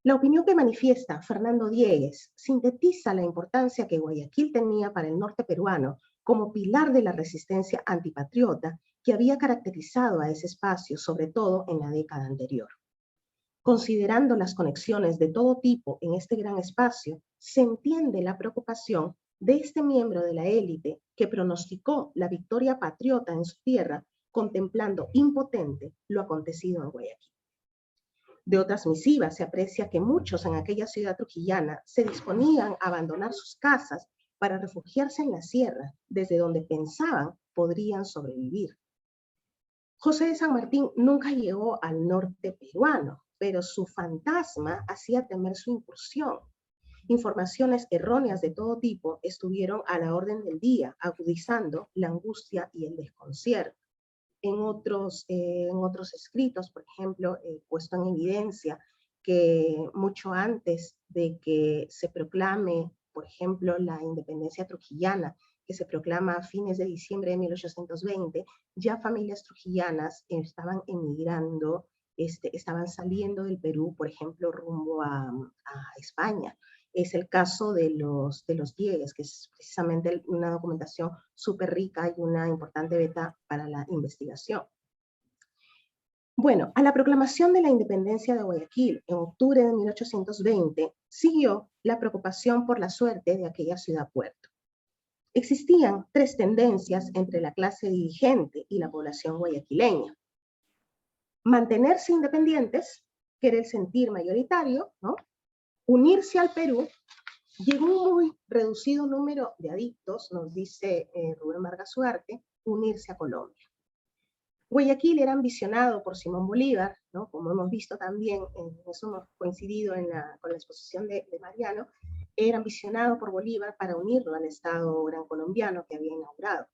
La opinión que manifiesta Fernando Diegues sintetiza la importancia que Guayaquil tenía para el norte peruano como pilar de la resistencia antipatriota que había caracterizado a ese espacio, sobre todo en la década anterior. Considerando las conexiones de todo tipo en este gran espacio, se entiende la preocupación de este miembro de la élite que pronosticó la victoria patriota en su tierra, contemplando impotente lo acontecido en Guayaquil. De otras misivas se aprecia que muchos en aquella ciudad trujillana se disponían a abandonar sus casas para refugiarse en la sierra, desde donde pensaban podrían sobrevivir. José de San Martín nunca llegó al norte peruano, pero su fantasma hacía temer su incursión. Informaciones erróneas de todo tipo estuvieron a la orden del día, agudizando la angustia y el desconcierto. En otros escritos, por ejemplo, he puesto en evidencia que mucho antes de que se proclame, por ejemplo, la independencia trujillana, que se proclama a fines de diciembre de 1820, ya familias trujillanas estaban emigrando, estaban saliendo del Perú, por ejemplo, rumbo a España. es el caso de los diegues, que es precisamente una documentación súper rica y una importante beta para la investigación. Bueno, a la proclamación de la independencia de Guayaquil en octubre de 1820, siguió la preocupación por la suerte de aquella ciudad-puerto. Existían tres tendencias entre la clase dirigente y la población guayaquileña. Mantenerse independientes, que era el sentir mayoritario, ¿no? Unirse al Perú, y en un muy reducido número de adictos, nos dice Rubén Vargas Ugarte, unirse a Colombia. Guayaquil era ambicionado por Simón Bolívar, ¿no? Como hemos visto también, eso hemos coincidido con la exposición de Mariano, era ambicionado por Bolívar para unirlo al Estado gran colombiano que había inaugurado.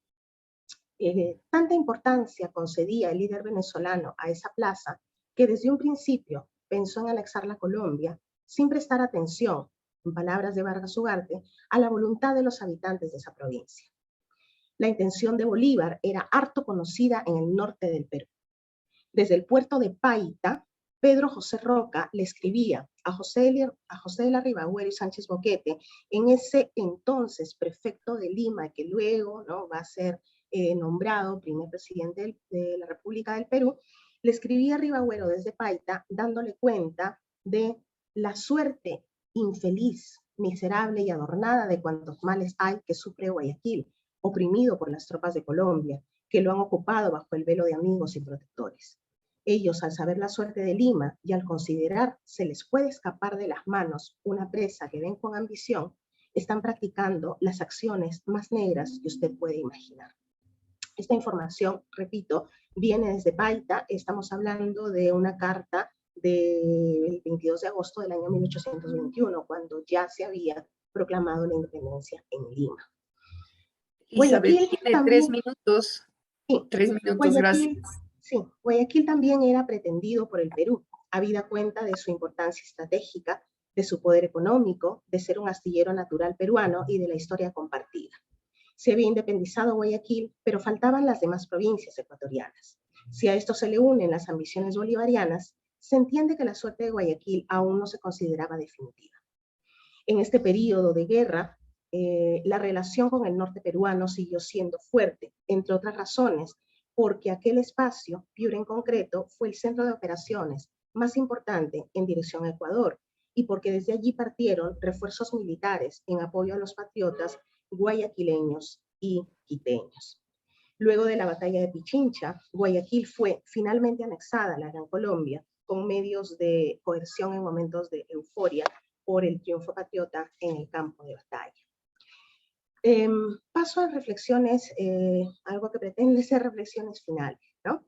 Tanta importancia concedía el líder venezolano a esa plaza que desde un principio pensó en anexarla a Colombia sin prestar atención, en palabras de Vargas Ugarte, a la voluntad de los habitantes de esa provincia. La intención de Bolívar era harto conocida en el norte del Perú. Desde el puerto de Paita, Pedro José Roca le escribía a José de la Ribagüera y Sánchez Boquete, en ese entonces prefecto de Lima, que luego, ¿no?, va a ser nombrado primer presidente de la República del Perú, le escribía a Ribagüero desde Paita dándole cuenta de la suerte infeliz, miserable y adornada de cuantos males hay que sufre Guayaquil, oprimido por las tropas de Colombia, que lo han ocupado bajo el velo de amigos y protectores. Ellos, al saber la suerte de Lima y al considerar se les puede escapar de las manos una presa que ven con ambición, están practicando las acciones más negras que usted puede imaginar. Esta información, repito, viene desde Paita. Estamos hablando de una carta del 22 de agosto del año 1821, cuando ya se había proclamado la independencia en Lima. Isabel, Guayaquil tiene también, 3 minutos. sí, 3 minutos, Guayaquil, gracias. sí, Guayaquil también era pretendido por el Perú, habida cuenta de su importancia estratégica, de su poder económico, de ser un astillero natural peruano y de la historia compartida. Se había independizado Guayaquil, pero faltaban las demás provincias ecuatorianas. Si a esto se le unen las ambiciones bolivarianas, se entiende que la suerte de Guayaquil aún no se consideraba definitiva. En este periodo de guerra, la relación con el norte peruano siguió siendo fuerte, entre otras razones, porque aquel espacio, Piura en concreto, fue el centro de operaciones más importante en dirección a Ecuador, y porque desde allí partieron refuerzos militares en apoyo a los patriotas guayaquileños y quiteños. Luego de la batalla de Pichincha, Guayaquil fue finalmente anexada a la Gran Colombia con medios de coerción en momentos de euforia por el triunfo patriota en el campo de batalla. Paso a reflexiones, algo que pretende ser reflexiones finales, ¿no?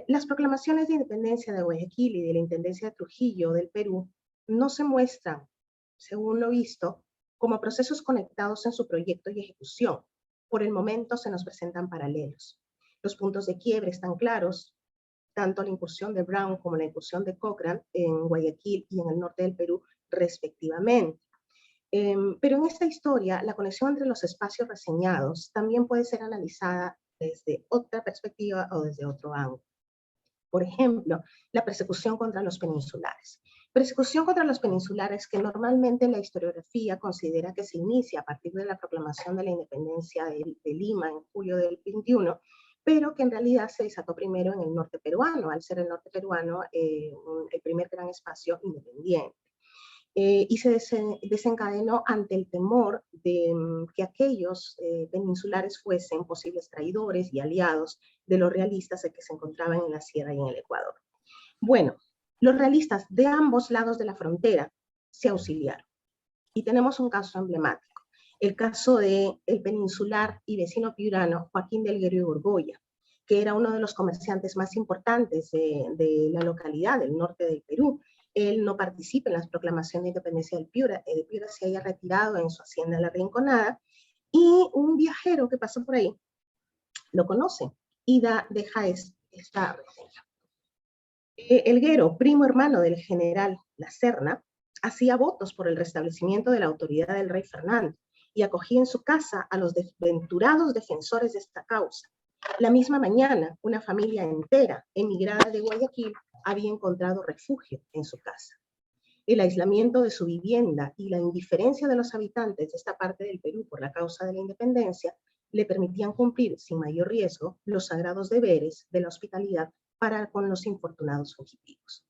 Las proclamaciones de independencia de Guayaquil y de la Intendencia de Trujillo del Perú no se muestran, según lo visto, como procesos conectados en su proyecto y ejecución. Por el momento se nos presentan paralelos. Los puntos de quiebre están claros, tanto la incursión de Brown como la incursión de Cochrane en Guayaquil y en el norte del Perú, respectivamente. Pero en esta historia, la conexión entre los espacios reseñados también puede ser analizada desde otra perspectiva o desde otro ángulo. Por ejemplo, la persecución contra los peninsulares. Persecución contra los peninsulares que normalmente la historiografía considera que se inicia a partir de la proclamación de la independencia de Lima en julio del 21, pero que en realidad se desató primero en el norte peruano, al ser el norte peruano el primer gran espacio independiente. Y se desencadenó ante el temor de que aquellos peninsulares fuesen posibles traidores y aliados de los realistas que se encontraban en la sierra y en el Ecuador. Bueno, los realistas de ambos lados de la frontera se auxiliaron. Y tenemos un caso emblemático, el caso del peninsular y vecino piurano Joaquín de Helguero y Borgoya, que era uno de los comerciantes más importantes de la localidad del norte del Perú. Él no participa en las proclamaciones de independencia del Piura. El Piura se haya retirado en su hacienda La Rinconada, y un viajero que pasó por ahí lo conoce y deja esta reseña. Helguero, primo hermano del general La Serna, hacía votos por el restablecimiento de la autoridad del rey Fernando y acogía en su casa a los desventurados defensores de esta causa. La misma mañana, una familia entera emigrada de Guayaquil había encontrado refugio en su casa. El aislamiento de su vivienda y la indiferencia de los habitantes de esta parte del Perú por la causa de la independencia le permitían cumplir sin mayor riesgo los sagrados deberes de la hospitalidad para con los infortunados fugitivos.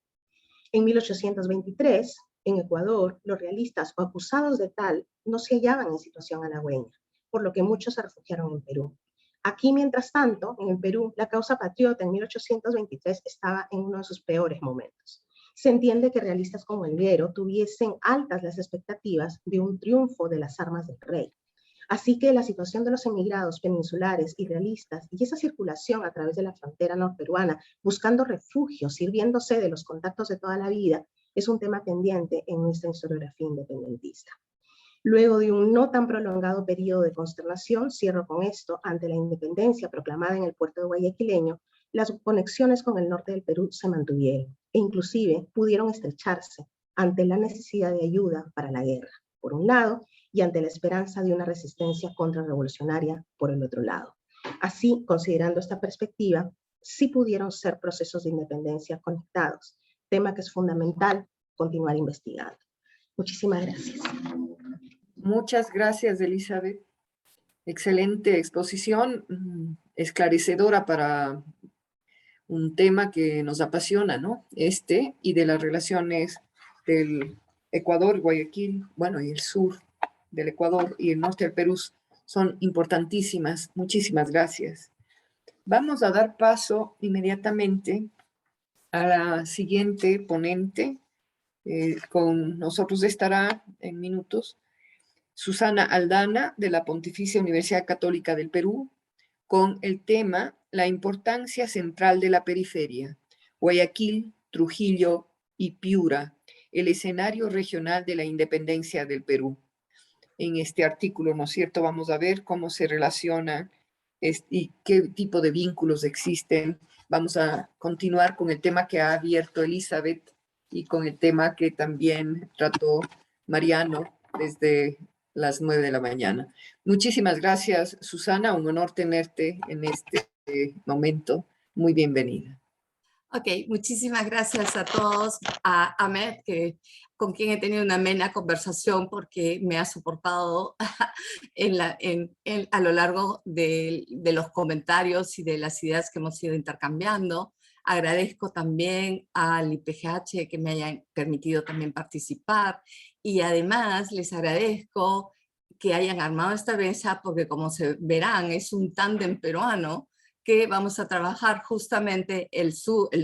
En 1823, en Ecuador, los realistas o acusados de tal no se hallaban en situación halagüeña, por lo que muchos se refugiaron en Perú. Aquí, mientras tanto, en el Perú, la causa patriota en 1823 estaba en uno de sus peores momentos. Se entiende que realistas como Elguero tuviesen altas las expectativas de un triunfo de las armas del rey. Así que la situación de los emigrados peninsulares y realistas y esa circulación a través de la frontera norperuana, buscando refugio, sirviéndose de los contactos de toda la vida, es un tema pendiente en nuestra historiografía independentista. Luego de un no tan prolongado periodo de consternación, cierro con esto, ante la independencia proclamada en el puerto de guayaquileño, las conexiones con el norte del Perú se mantuvieron e inclusive pudieron estrecharse ante la necesidad de ayuda para la guerra, por un lado, y ante la esperanza de una resistencia contrarrevolucionaria por el otro lado. Así, considerando esta perspectiva, sí pudieron ser procesos de independencia conectados, tema que es fundamental continuar investigando. Muchísimas gracias. Muchas gracias, Elizabeth. Excelente exposición, esclarecedora para un tema que nos apasiona, ¿no? Y de las relaciones del Ecuador, Guayaquil, bueno, y el sur del Ecuador y el norte del Perú son importantísimas. Muchísimas gracias. Vamos a dar paso inmediatamente a la siguiente ponente. Con nosotros estará en minutos Susana Aldana, de la Pontificia Universidad Católica del Perú, con el tema La importancia central de la periferia, Guayaquil, Trujillo y Piura, el escenario regional de la independencia del Perú. En este artículo, ¿no es cierto?, vamos a ver cómo se relaciona y qué tipo de vínculos existen. Vamos a continuar con el tema que ha abierto Elizabeth y con el tema que también trató Mariano desde las 9 de la mañana. Muchísimas gracias, Susana. Un honor tenerte en este momento. Muy bienvenida. Ok, muchísimas gracias a todos, a Ahmed, con quien he tenido una amena conversación porque me ha soportado a lo largo de los comentarios y de las ideas que hemos ido intercambiando. Agradezco también al IPGH que me hayan permitido también participar y además les agradezco que hayan armado esta mesa porque, como se verán, es un tándem peruano que vamos a trabajar justamente el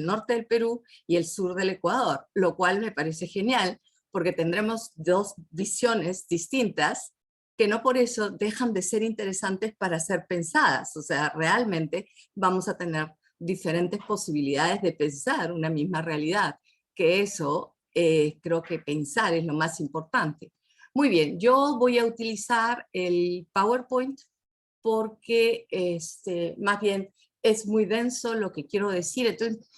norte del Perú y el sur del Ecuador, lo cual me parece genial porque tendremos dos visiones distintas que no por eso dejan de ser interesantes para ser pensadas. O sea, realmente vamos a tener diferentes posibilidades de pensar una misma realidad, que eso creo que pensar es lo más importante. Muy bien, yo voy a utilizar el PowerPoint porque más bien es muy denso lo que quiero decir, entonces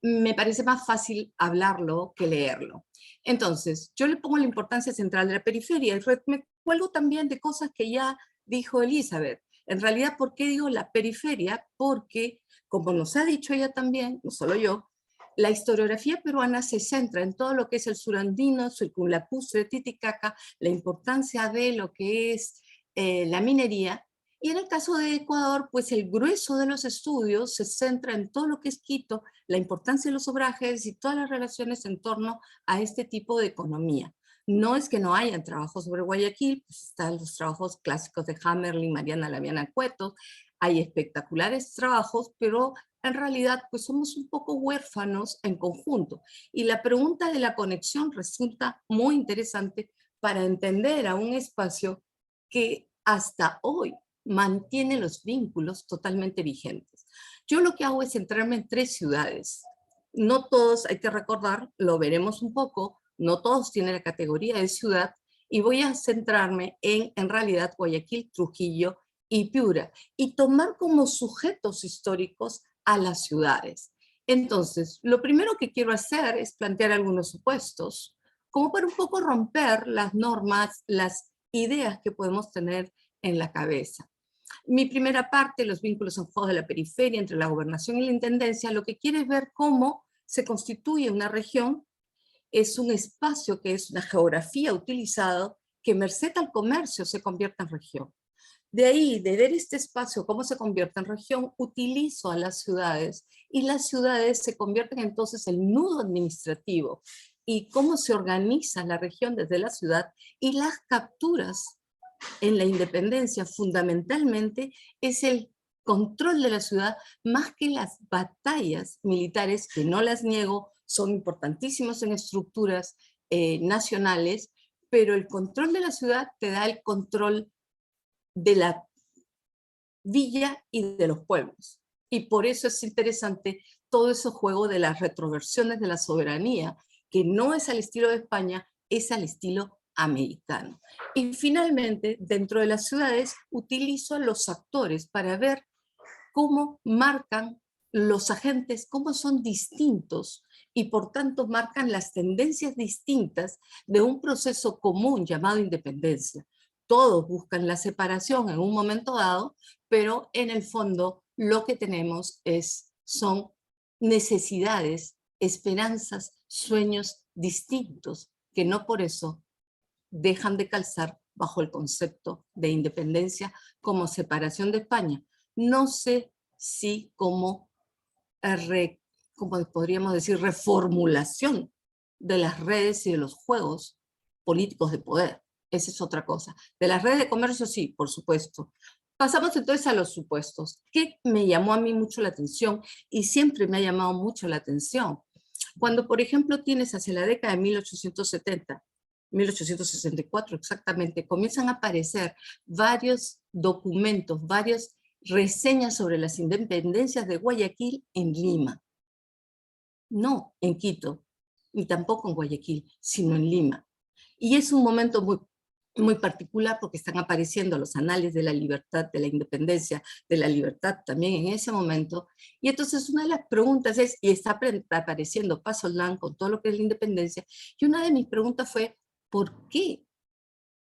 me parece más fácil hablarlo que leerlo. Entonces, yo le pongo la importancia central de la periferia y me cuelgo también de cosas que ya dijo Elizabeth. En realidad, ¿por qué digo la periferia? Porque, como nos ha dicho ella también, no solo yo, la historiografía peruana se centra en todo lo que es el surandino, Surculapustre, Titicaca, la importancia de lo que es la minería. Y en el caso de Ecuador, pues el grueso de los estudios se centra en todo lo que es Quito, la importancia de los obrajes y todas las relaciones en torno a este tipo de economía. No es que no hayan trabajos sobre Guayaquil, pues están los trabajos clásicos de Hammerling, Mariana Laviana Cueto, hay espectaculares trabajos, pero en realidad pues somos un poco huérfanos en conjunto. Y la pregunta de la conexión resulta muy interesante para entender a un espacio que hasta hoy mantiene los vínculos totalmente vigentes. Yo lo que hago es centrarme en 3 ciudades. No todos, hay que recordar, lo veremos un poco, no todos tienen la categoría de ciudad, y voy a centrarme en realidad, Guayaquil, Trujillo y Piura, y tomar como sujetos históricos a las ciudades. Entonces, lo primero que quiero hacer es plantear algunos supuestos, como para un poco romper las normas, las ideas que podemos tener en la cabeza. Mi primera parte, los vínculos en juego de la periferia entre la gobernación y la intendencia, lo que quiere es ver cómo se constituye una región es un espacio que es una geografía utilizada que merced al comercio se convierte en región. De ahí, de ver este espacio, cómo se convierte en región, utilizo a las ciudades y las ciudades se convierten entonces en nudo administrativo y cómo se organiza la región desde la ciudad y las capturas en la independencia fundamentalmente es el control de la ciudad más que las batallas militares, que no las niego, son importantísimos en estructuras nacionales, pero el control de la ciudad te da el control de la villa y de los pueblos. Y por eso es interesante todo ese juego de las retroversiones de la soberanía, que no es al estilo de España, es al estilo americano. Y finalmente, dentro de las ciudades, utilizo a los actores para ver cómo marcan los agentes, cómo son distintos y por tanto marcan las tendencias distintas de un proceso común llamado independencia. Todos buscan la separación en un momento dado, pero en el fondo lo que tenemos son necesidades, esperanzas, sueños distintos, que no por eso dejan de calzar bajo el concepto de independencia como separación de España. No sé si como podríamos decir, reformulación de las redes y de los juegos políticos de poder. Esa es otra cosa. De las redes de comercio, sí, por supuesto. Pasamos entonces a los supuestos. ¿Qué me llamó a mí mucho la atención? Y siempre me ha llamado mucho la atención. Cuando, por ejemplo, tienes hacia la década de 1870, 1864 exactamente, comienzan a aparecer varios documentos, varias reseñas sobre las independencias de Guayaquil en Lima. No en Quito, ni tampoco en Guayaquil, sino en Lima. Y es un momento muy particular porque están apareciendo los anales de la libertad, de la independencia, de la libertad también en ese momento. Y entonces una de las preguntas es, y está apareciendo Paz Olán con todo lo que es la independencia, y una de mis preguntas fue, ¿por qué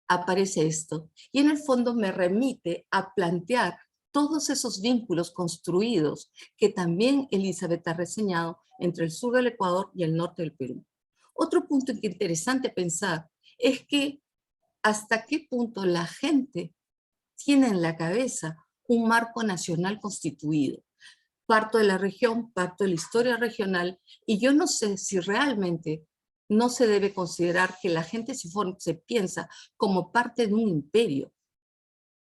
aparece esto? Y en el fondo me remite a plantear todos esos vínculos construidos que también Elizabeth ha reseñado entre el sur del Ecuador y el norte del Perú. Otro punto interesante pensar es que hasta qué punto la gente tiene en la cabeza un marco nacional constituido. Parto de la región, parto de la historia regional, y yo no sé si realmente no se debe considerar que la gente se piensa como parte de un imperio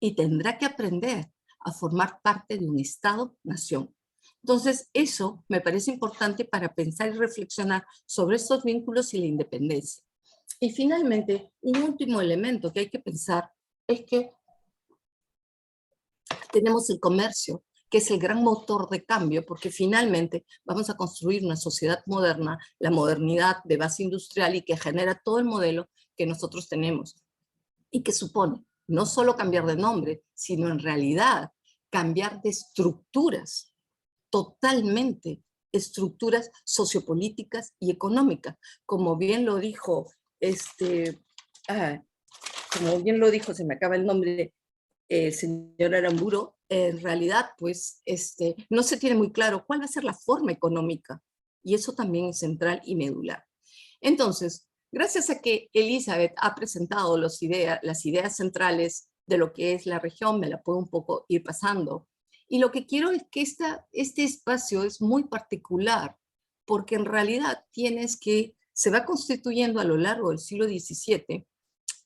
y tendrá que aprender a formar parte de un Estado-nación. Entonces, eso me parece importante para pensar y reflexionar sobre estos vínculos y la independencia. Y finalmente, un último elemento que hay que pensar es que tenemos el comercio, que es el gran motor de cambio, porque finalmente vamos a construir una sociedad moderna, la modernidad de base industrial y que genera todo el modelo que nosotros tenemos y que supone no solo cambiar de nombre, sino en realidad cambiar de estructuras, totalmente estructuras sociopolíticas y económicas, como bien lo dijo se me acaba el nombre, el señor Aramburu, en realidad pues no se tiene muy claro cuál va a ser la forma económica, y eso también es central y medular. Entonces, gracias a que Elizabeth ha presentado las ideas centrales de lo que es la región, me la puedo un poco ir pasando. Y lo que quiero es que este espacio es muy particular, porque en realidad se va constituyendo a lo largo del siglo XVII,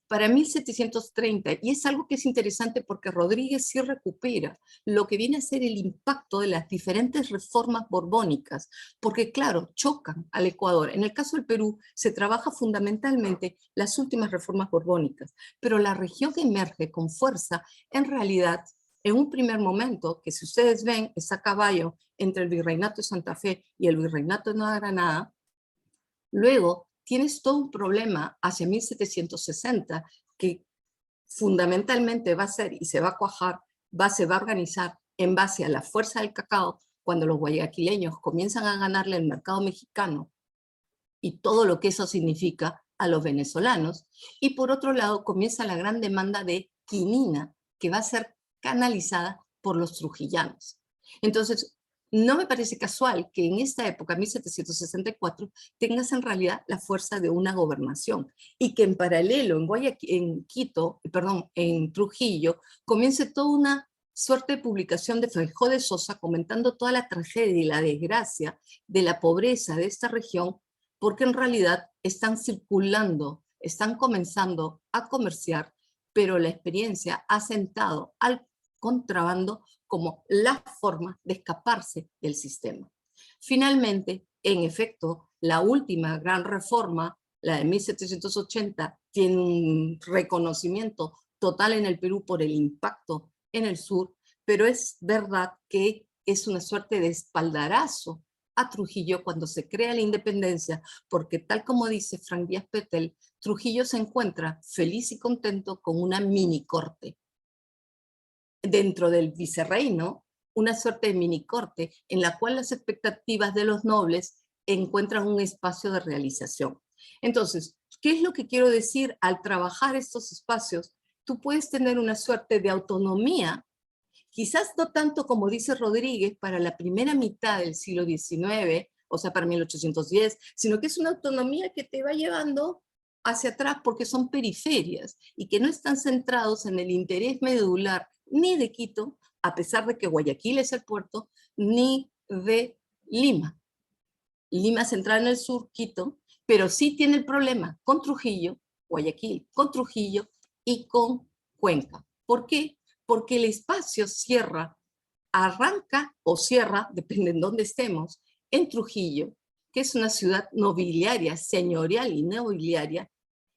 para 1730, y es algo que es interesante porque Rodríguez sí recupera lo que viene a ser el impacto de las diferentes reformas borbónicas, porque claro, chocan al Ecuador. En el caso del Perú se trabaja fundamentalmente las últimas reformas borbónicas, pero la región que emerge con fuerza, en realidad, en un primer momento, que si ustedes ven, está a caballo entre el Virreinato de Santa Fe y el Virreinato de Nueva Granada. Luego tienes todo un problema hacia 1760 que fundamentalmente va a ser y se va a cuajar, se va a organizar en base a la fuerza del cacao, cuando los guayaquileños comienzan a ganarle el mercado mexicano y todo lo que eso significa a los venezolanos. Y por otro lado comienza la gran demanda de quinina, que va a ser canalizada por los trujillanos. Entonces, no me parece casual que en esta época, 1764, tengas en realidad la fuerza de una gobernación y que en paralelo en Trujillo, comience toda una suerte de publicación de Feijó de Sosa comentando toda la tragedia y la desgracia de la pobreza de esta región, porque en realidad están circulando, están comenzando a comerciar, pero la experiencia ha sentado al contrabando como la forma de escaparse del sistema. Finalmente, en efecto, la última gran reforma, la de 1780, tiene un reconocimiento total en el Perú por el impacto en el sur, pero es verdad que es una suerte de espaldarazo a Trujillo cuando se crea la independencia, porque tal como dice Frank Díaz Petel, Trujillo se encuentra feliz y contento con una mini corte dentro del vicerreino, una suerte de mini corte en la cual las expectativas de los nobles encuentran un espacio de realización. Entonces, ¿qué es lo que quiero decir? Al trabajar estos espacios, tú puedes tener una suerte de autonomía, quizás no tanto como dice Rodríguez para la primera mitad del siglo XIX, o sea, para 1810, sino que es una autonomía que te va llevando hacia atrás porque son periferias y que no están centrados en el interés medular ni de Quito, a pesar de que Guayaquil es el puerto, ni de Lima. Lima central en el sur, Quito, pero sí tiene el problema con Trujillo, Guayaquil, con Trujillo y con Cuenca. ¿Por qué? Porque el espacio arranca o cierra, depende en dónde estemos, en Trujillo, que es una ciudad nobiliaria, señorial y nobiliaria,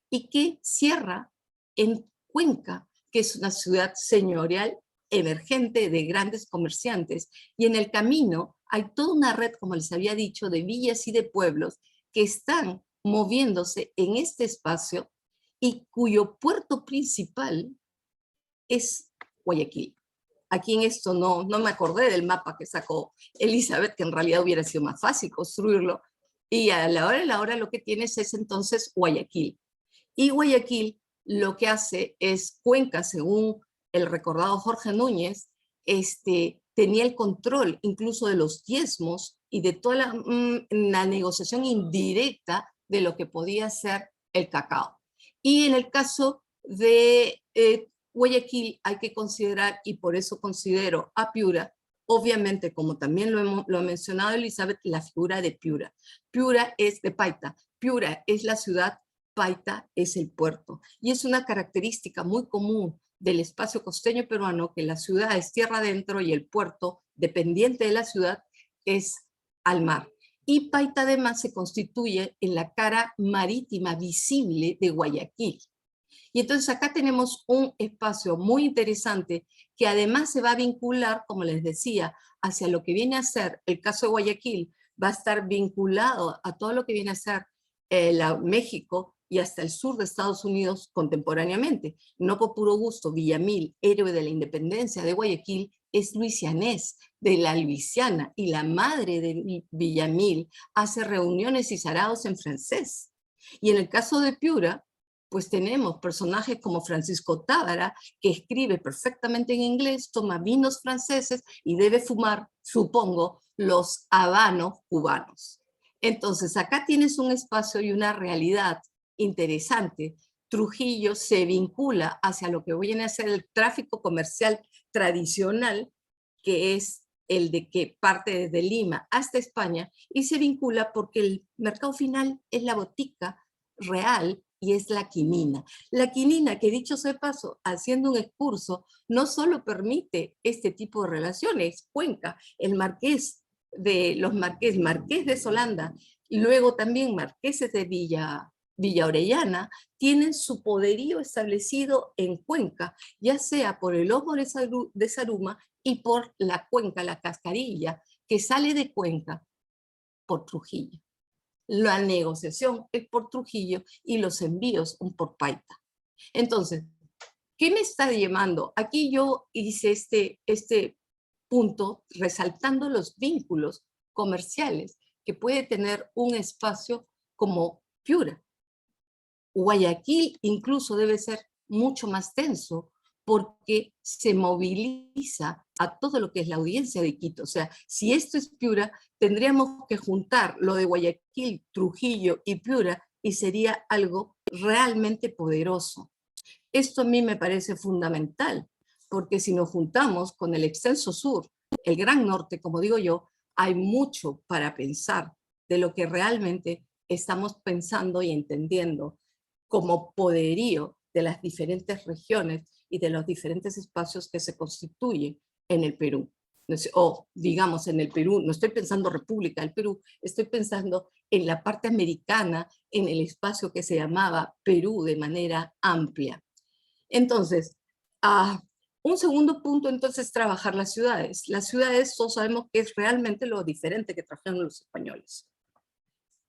y que cierra en Cuenca, que es una ciudad señorial emergente de grandes comerciantes, y en el camino hay toda una red, como les había dicho, de villas y de pueblos que están moviéndose en este espacio y cuyo puerto principal es Guayaquil. Aquí en esto no me acordé del mapa que sacó Elizabeth, que en realidad hubiera sido más fácil construirlo, y a la hora de la hora lo que tienes es entonces Guayaquil. Y Guayaquil lo que hace es, Cuenca, según el recordado Jorge Núñez, tenía el control incluso de los diezmos y de toda la negociación indirecta de lo que podía ser el cacao. Y en el caso de Guayaquil hay que considerar, y por eso considero a Piura, obviamente, como también lo ha mencionado Elizabeth, la figura de Piura. Piura es de Paita, Piura es la ciudad, Paita es el puerto. Y es una característica muy común del espacio costeño peruano que la ciudad es tierra adentro y el puerto, dependiente de la ciudad, es al mar. Y Paita además se constituye en la cara marítima visible de Guayaquil. Y entonces acá tenemos un espacio muy interesante que además se va a vincular, como les decía, hacia lo que viene a ser el caso de Guayaquil, va a estar vinculado a todo lo que viene a ser México y hasta el sur de Estados Unidos contemporáneamente. No por puro gusto, Villamil, héroe de la independencia de Guayaquil, es luisianés, de la Luisiana, y la madre de Villamil hace reuniones y saraos en francés. Y en el caso de Piura, pues tenemos personajes como Francisco Tábara, que escribe perfectamente en inglés, toma vinos franceses y debe fumar, supongo, los habanos cubanos. Entonces, acá tienes un espacio y una realidad interesante. Trujillo se vincula hacia lo que viene a ser el tráfico comercial tradicional, que es el de que parte desde Lima hasta España, y se vincula porque el mercado final es la botica real y es la quinina. La quinina, que dicho sea de paso, haciendo un excurso, no solo permite este tipo de relaciones, Cuenca, el marqués de Solanda, y luego también marqueses de Villa Orellana, tienen su poderío establecido en Cuenca, ya sea por el ojo de Zaruma y por la cuenca, la cascarilla, que sale de Cuenca por Trujillo. La negociación es por Trujillo y los envíos por Paita. Entonces, ¿qué me está llevando? Aquí yo hice este punto resaltando los vínculos comerciales que puede tener un espacio como Piura. Guayaquil incluso debe ser mucho más tenso porque se moviliza a todo lo que es la audiencia de Quito. O sea, si esto es Piura, tendríamos que juntar lo de Guayaquil, Trujillo y Piura y sería algo realmente poderoso. Esto a mí me parece fundamental, porque si nos juntamos con el extenso sur, el gran norte, como digo yo, hay mucho para pensar de lo que realmente estamos pensando y entendiendo como poderío de las diferentes regiones y de los diferentes espacios que se constituyen en el Perú. O digamos en el Perú, no estoy pensando República del Perú, estoy pensando en la parte americana, en el espacio que se llamaba Perú de manera amplia. Entonces, un segundo punto entonces es trabajar las ciudades. Las ciudades todos sabemos que es realmente lo diferente que trajeron los españoles.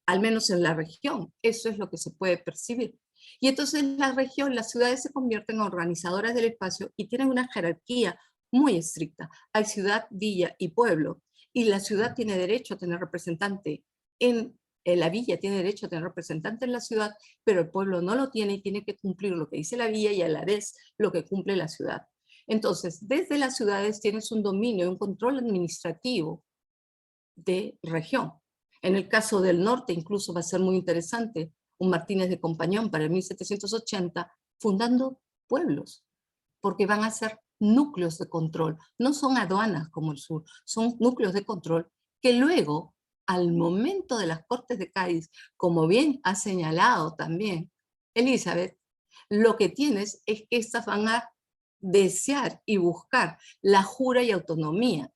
Al menos en la región, eso es lo que se puede percibir. Y entonces en la región, las ciudades se convierten en organizadoras del espacio y tienen una jerarquía muy estricta. Hay ciudad, villa y pueblo. Y la ciudad tiene derecho a tener representante en la villa, tiene derecho a tener representante en la ciudad, pero el pueblo no lo tiene y tiene que cumplir lo que dice la villa y a la vez lo que cumple la ciudad. Entonces, desde las ciudades tienes un dominio y un control administrativo de región. En el caso del norte incluso va a ser muy interesante un Martínez de Compañón para el 1780 fundando pueblos, porque van a ser núcleos de control, no son aduanas como el sur, son núcleos de control que luego, al momento de las Cortes de Cádiz, como bien ha señalado también Elizabeth, lo que tienes es que estas van a desear y buscar la jura y autonomía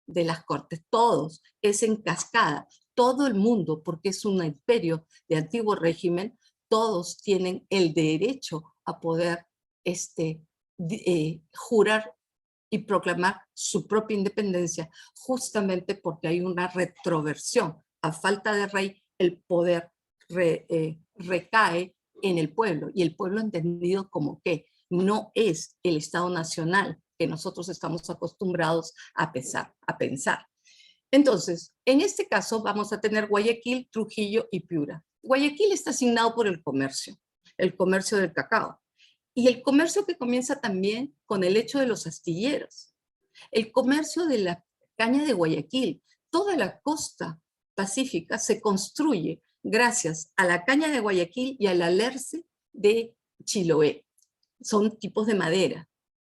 de las Cortes, todos, es en cascada, todo el mundo, porque es un imperio de antiguo régimen, todos tienen el derecho a poder jurar y proclamar su propia independencia, justamente porque hay una retroversión. A falta de rey, el poder recae en el pueblo, y el pueblo entendido como que no es el Estado Nacional que nosotros estamos acostumbrados a pensar. Entonces, en este caso vamos a tener Guayaquil, Trujillo y Piura. Guayaquil está asignado por el comercio del cacao, y el comercio que comienza también con el hecho de los astilleros. El comercio de la caña de Guayaquil, toda la costa pacífica se construye gracias a la caña de Guayaquil y al alerce de Chiloé. Son tipos de madera.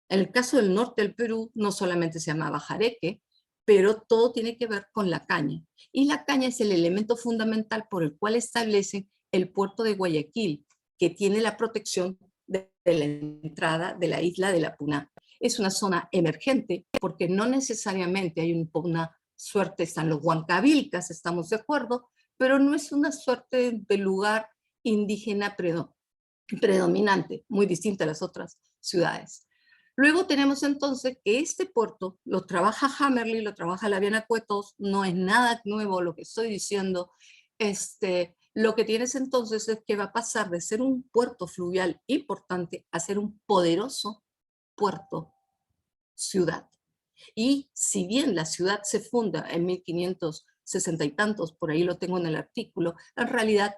En el caso del norte del Perú, no solamente se llamaba jareque, pero todo tiene que ver con la caña. Y la caña es el elemento fundamental por el cual establecen el puerto de Guayaquil, que tiene la protección de la entrada de la isla de la Puná. Es una zona emergente porque no necesariamente hay una suerte, están los huancavilcas, estamos de acuerdo, pero no es una suerte de lugar indígena predominante, muy distinta a las otras ciudades. Luego tenemos entonces que este puerto lo trabaja Hammerly, lo trabaja Laviana Cuetos, no es nada nuevo lo que estoy diciendo. Lo que tienes entonces es que va a pasar de ser un puerto fluvial importante a ser un poderoso puerto ciudad. Y si bien la ciudad se funda en 1560 y tantos, por ahí lo tengo en el artículo, en realidad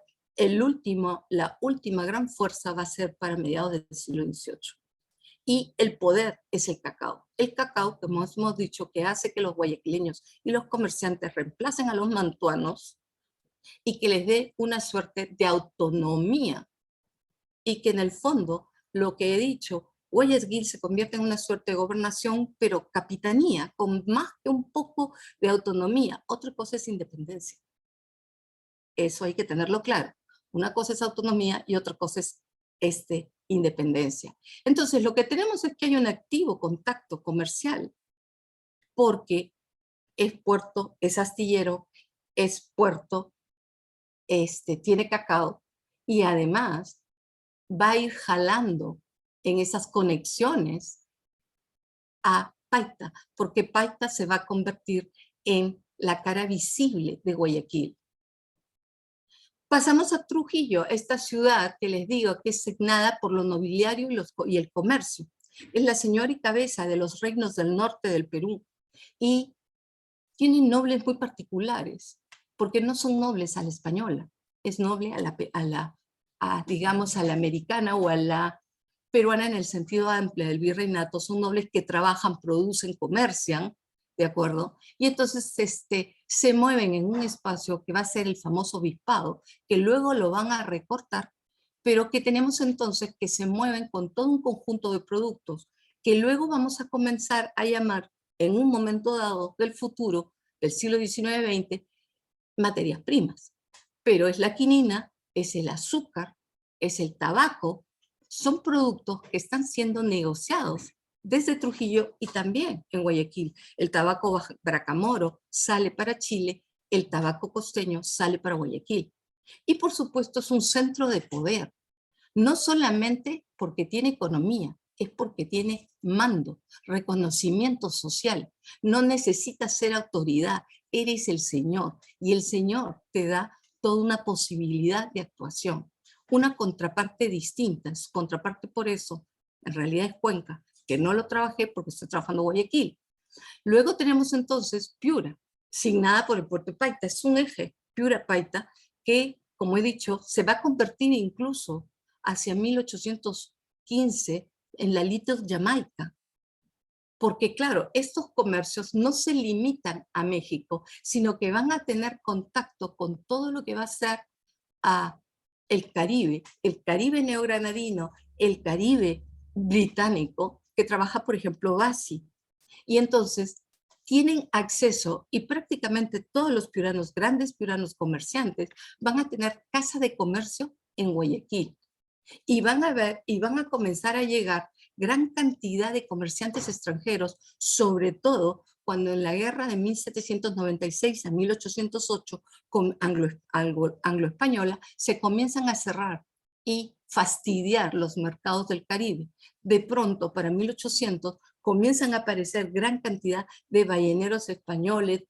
la última gran fuerza va a ser para mediados del siglo XVIII. Y el poder es el cacao. El cacao, como hemos dicho, que hace que los guayaquileños y los comerciantes reemplacen a los mantuanos y que les dé una suerte de autonomía. Y que en el fondo, lo que he dicho, Guayaquil se convierte en una suerte de gobernación, pero capitanía, con más que un poco de autonomía. Otra cosa es independencia. Eso hay que tenerlo claro. Una cosa es autonomía y otra cosa es independencia. Entonces, lo que tenemos es que hay un activo contacto comercial, porque es puerto, es astillero, es puerto, tiene cacao, y además va a ir jalando en esas conexiones a Paita, porque Paita se va a convertir en la cara visible de Guayaquil. Pasamos a Trujillo, esta ciudad que les digo que es signada por lo nobiliario y el comercio. Es la señora y cabeza de los reinos del norte del Perú, y tienen nobles muy particulares, porque no son nobles a la española, es noble digamos, a la americana o a la peruana en el sentido amplio del virreinato, son nobles que trabajan, producen, comercian, ¿de acuerdo? Y entonces se mueven en un espacio que va a ser el famoso obispado, que luego lo van a recortar, pero que tenemos entonces que se mueven con todo un conjunto de productos que luego vamos a comenzar a llamar en un momento dado del futuro, del siglo XIX-XX, materias primas. Pero es la quinina, es el azúcar, es el tabaco, son productos que están siendo negociados desde Trujillo y también en Guayaquil. El tabaco Bracamoro sale para Chile, el tabaco costeño sale para Guayaquil. Y por supuesto es un centro de poder, no solamente porque tiene economía, es porque tiene mando, reconocimiento social. No necesitas ser autoridad, eres el Señor y el Señor te da toda una posibilidad de actuación. Una contraparte distinta, es contraparte por eso, en realidad es Cuenca, que no lo trabajé porque estoy trabajando en Guayaquil. Luego tenemos entonces Piura, signada por el puerto de Paita, es un eje, Piura-Paita, que, como he dicho, se va a convertir incluso hacia 1815 en la Little Jamaica. Porque claro, estos comercios no se limitan a México, sino que van a tener contacto con todo lo que va a ser el Caribe neogranadino, el Caribe británico, que trabaja, por ejemplo, Bassi. Y entonces tienen acceso, y prácticamente todos los piuranos, grandes piuranos comerciantes, van a tener casa de comercio en Guayaquil. Y van a comenzar a llegar gran cantidad de comerciantes extranjeros, sobre todo cuando en la guerra de 1796 a 1808 con anglo-española se comienzan a cerrar y fastidiar los mercados del Caribe. De pronto, para 1800, comienzan a aparecer gran cantidad de balleneros españoles,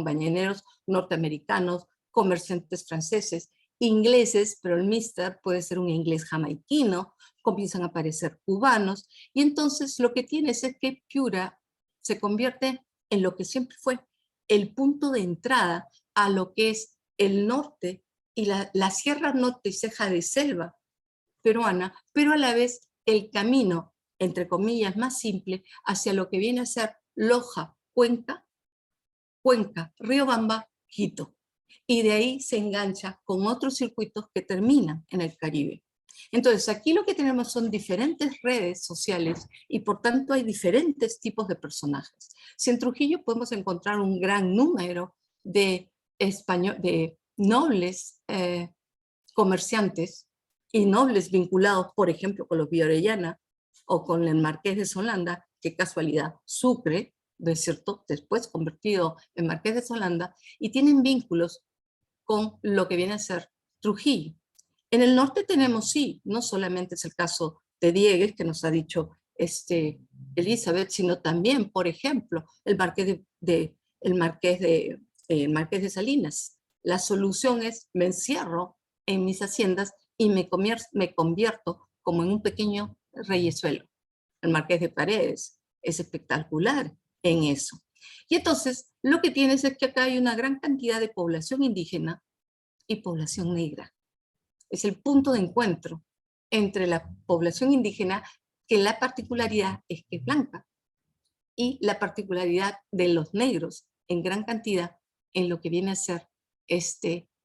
balleneros norteamericanos, comerciantes franceses, ingleses, pero el mister puede ser un inglés jamaiquino, comienzan a aparecer cubanos, y entonces lo que tienes es que Piura se convierte en lo que siempre fue el punto de entrada a lo que es el norte y la Sierra Norte y Ceja de Selva peruana, pero a la vez el camino, entre comillas, más simple hacia lo que viene a ser Loja, Cuenca, Riobamba, Quito. Y de ahí se engancha con otros circuitos que terminan en el Caribe. Entonces, aquí lo que tenemos son diferentes redes sociales y por tanto hay diferentes tipos de personajes. Si en Trujillo podemos encontrar un gran número de nobles comerciantes y nobles vinculados, por ejemplo, con los Villa Orellana o con el Marqués de Solanda, qué casualidad, Sucre, ¿no es cierto?, después convertido en Marqués de Solanda, y tienen vínculos con lo que viene a ser Trujillo. En el norte tenemos, sí, no solamente es el caso de Diegues, que nos ha dicho Elizabeth, sino también, por ejemplo, el Marqués de Salinas. La solución es, me encierro en mis haciendas y me convierto como en un pequeño reyesuelo. El Marqués de Paredes es espectacular en eso. Y entonces, lo que tienes es que acá hay una gran cantidad de población indígena y población negra. Es el punto de encuentro entre la población indígena, que la particularidad es que es blanca, y la particularidad de los negros en gran cantidad en lo que viene a ser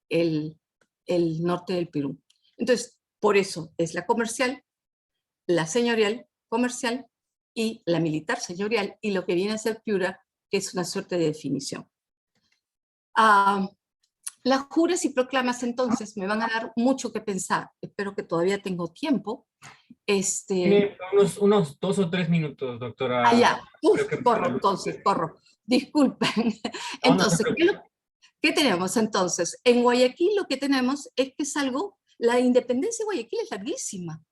el norte del Perú. Entonces, por eso es la comercial, la señorial comercial y la militar señorial, y lo que viene a ser Piura, que es una suerte de definición. Las juras y proclamas entonces me van a dar mucho que pensar. Espero que todavía tengo tiempo. Tiene unos 2 o 3 minutos, doctora. Ya. Corro. Disculpen. Entonces, ¿qué tenemos entonces? En Guayaquil lo que tenemos es que la independencia de Guayaquil es larguísima.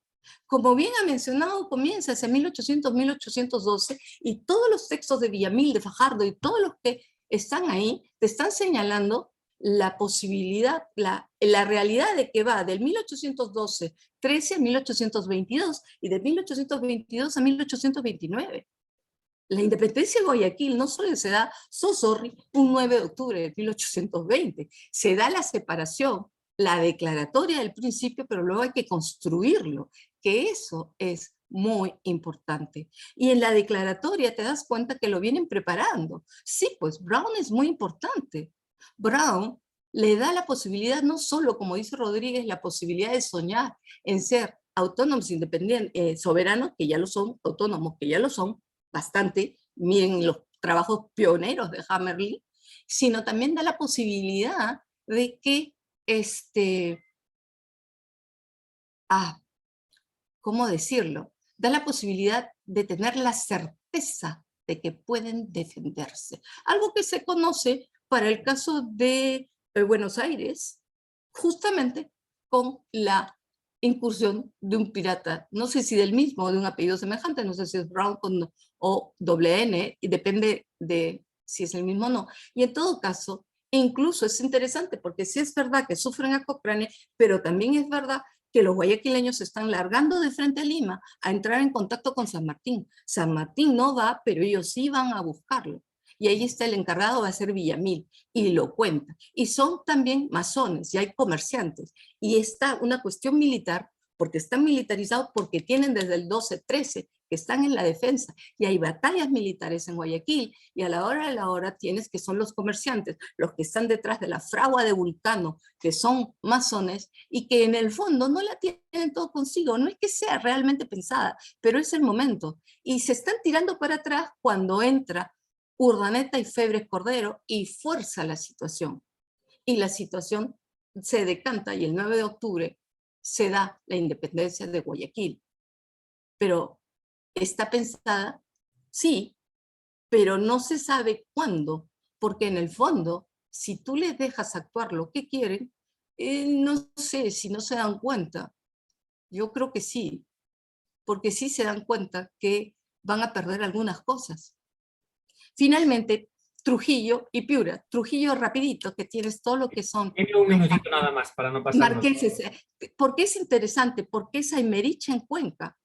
Como bien ha mencionado, comienza hacia 1800, 1812, y todos los textos de Villamil, de Fajardo y todos los que están ahí, te están señalando la posibilidad, la realidad de que va del 1812, 13 a 1822 y de 1822 a 1829. La independencia de Guayaquil no solo se da, un 9 de octubre de 1820, se da la separación la declaratoria del principio, pero luego hay que construirlo, que eso es muy importante. Y en la declaratoria te das cuenta que lo vienen preparando. Sí, pues Brown es muy importante. Brown le da la posibilidad, no solo, como dice Rodríguez, la posibilidad de soñar en ser autónomos, independientes, soberanos, que ya lo son, autónomos, que ya lo son, bastante, miren los trabajos pioneros de Hammerly, sino también da la posibilidad de que, ¿cómo decirlo? Da la posibilidad de tener la certeza de que pueden defenderse. Algo que se conoce para el caso de Buenos Aires, justamente con la incursión de un pirata, no sé si del mismo o de un apellido semejante, no sé si es Brown o doble N, y depende de si es el mismo o no. Y en todo caso, incluso es interesante porque sí es verdad que sufren a Cochrane, pero también es verdad que los guayaquileños se están largando de frente a Lima a entrar en contacto con San Martín. San Martín no va, pero ellos sí van a buscarlo. Y ahí está el encargado, va a ser Villamil, y lo cuenta. Y son también masones, y hay comerciantes. Y está una cuestión militar, porque están militarizados, porque tienen desde el 12-13, que están en la defensa. Y hay batallas militares en Guayaquil, y a la hora de la hora tienes que son los comerciantes, los que están detrás de la fragua de Vulcano, que son masones, y que en el fondo no la tienen todo consigo. No es que sea realmente pensada, pero es el momento. Y se están tirando para atrás cuando entra Urdaneta y Febres Cordero y fuerza la situación. Y la situación se decanta y el 9 de octubre se da la independencia de Guayaquil. Pero está pensada, sí, pero no se sabe cuándo, porque en el fondo, si tú les dejas actuar lo que quieren, no sé si no se dan cuenta. Yo creo que sí, porque sí se dan cuenta que van a perder algunas cosas. Finalmente, Trujillo y Piura. Trujillo rapidito, que tienes todo lo que son Tiene un minutito nada más para no pasarnos. marqueses. ¿Por qué es interesante? Porque es Aymerich en Cuenca,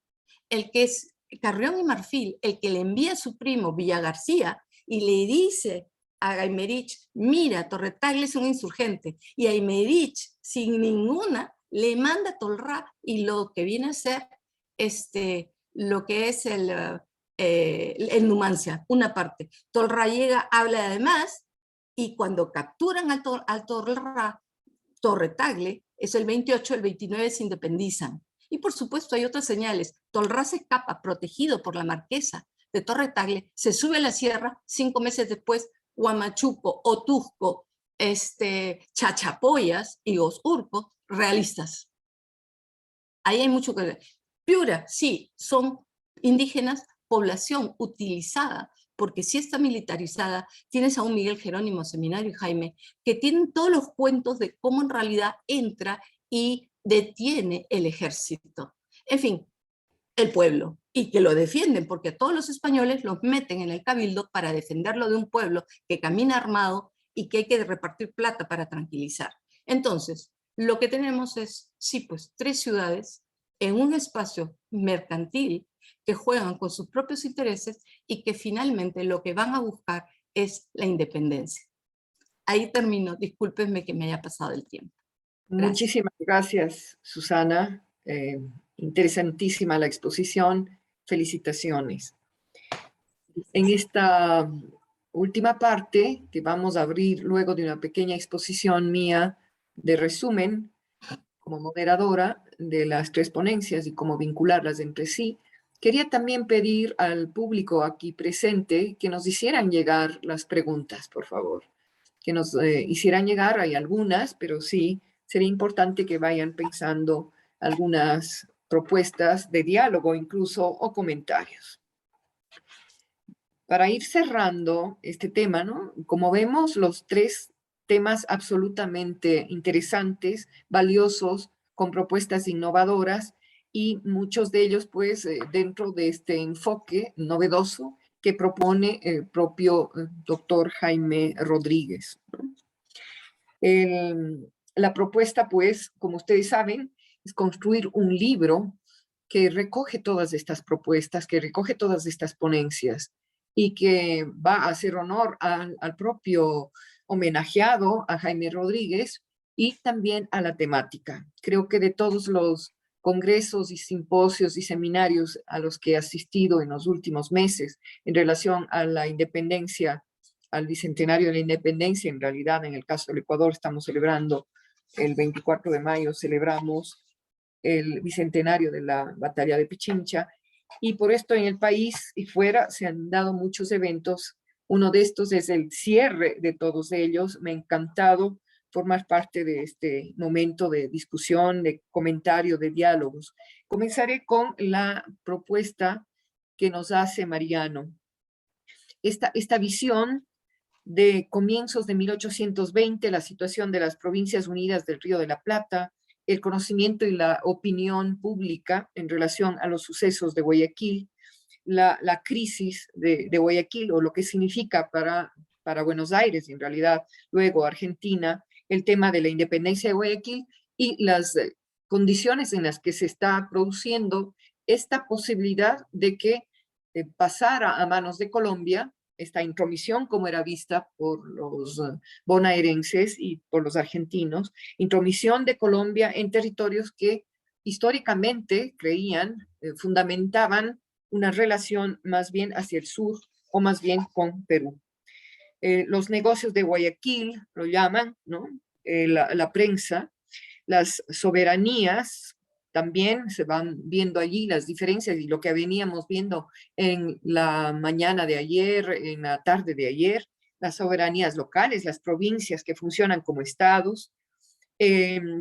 el que es Carrión y Marfil, el que le envía a su primo Villagarcía y le dice a Aymerich, mira, Torretagle es un insurgente, y Aymerich, sin ninguna, le manda a Tolrá, y lo que viene a ser lo que es el Numancia, una parte. Tolrá llega, habla además, y cuando capturan al Tolrá, Torretagle, es el 28, el 29 se independizan. Y por supuesto hay otras señales. Tolrá se escapa, protegido por la marquesa de Torretagle, se sube a la sierra, 5 meses después, Huamachuco, Otusco, Chachapoyas y Osurco, realistas. Ahí hay mucho que ver. Piura, sí, son indígenas, población utilizada, porque si está militarizada, tienes a un Miguel Jerónimo, Seminario y Jaime, que tienen todos los cuentos de cómo en realidad entra y detiene el ejército. En fin, el pueblo, y que lo defienden, porque a todos los españoles los meten en el cabildo para defenderlo de un pueblo que camina armado y que hay que repartir plata para tranquilizar. Entonces, lo que tenemos es, sí, pues 3 ciudades en un espacio mercantil que juegan con sus propios intereses y que finalmente lo que van a buscar es la independencia. Ahí termino, discúlpenme que me haya pasado el tiempo. Gracias. Muchísimas gracias, Susana. Interesantísima la exposición. Felicitaciones. En esta última parte, que vamos a abrir luego de una pequeña exposición mía de resumen, como moderadora de las 3 ponencias y cómo vincularlas entre sí, quería también pedir al público aquí presente que nos hicieran llegar las preguntas, por favor. Que nos hicieran llegar, hay algunas, pero sí, sería importante que vayan pensando algunas propuestas de diálogo incluso o comentarios. Para ir cerrando este tema, ¿no? Como vemos, los 3 temas absolutamente interesantes, valiosos, con propuestas innovadoras y muchos de ellos, pues, dentro de este enfoque novedoso que propone el propio doctor Jaime Rodríguez. La propuesta, pues, como ustedes saben, es construir un libro que recoge todas estas propuestas, que recoge todas estas ponencias y que va a hacer honor al propio homenajeado, a Jaime Rodríguez, y también a la temática. Creo que de todos los congresos y simposios y seminarios a los que he asistido en los últimos meses en relación a la independencia, al bicentenario de la independencia, en realidad en el caso del Ecuador estamos celebrando el 24 de mayo, celebramos el bicentenario de la batalla de Pichincha, y por esto en el país y fuera se han dado muchos eventos. Uno de estos es el cierre de todos ellos. Me ha encantado formar parte de este momento de discusión, de comentario, de diálogos. Comenzaré con la propuesta que nos hace Mariano. Esta visión de comienzos de 1820, la situación de las Provincias Unidas del Río de la Plata, el conocimiento y la opinión pública en relación a los sucesos de Guayaquil, la crisis de Guayaquil, o lo que significa para Buenos Aires, en realidad, luego Argentina, el tema de la independencia de Guayaquil y las condiciones en las que se está produciendo esta posibilidad de que pasara a manos de Colombia esta intromisión, como era vista por los bonaerenses y por los argentinos, intromisión de Colombia en territorios que históricamente creían, fundamentaban una relación más bien hacia el sur o más bien con Perú. Los negocios de Guayaquil, lo llaman, ¿no? La prensa, las soberanías, también se van viendo allí las diferencias y lo que veníamos viendo en la mañana de ayer, en la tarde de ayer, las soberanías locales, las provincias que funcionan como estados,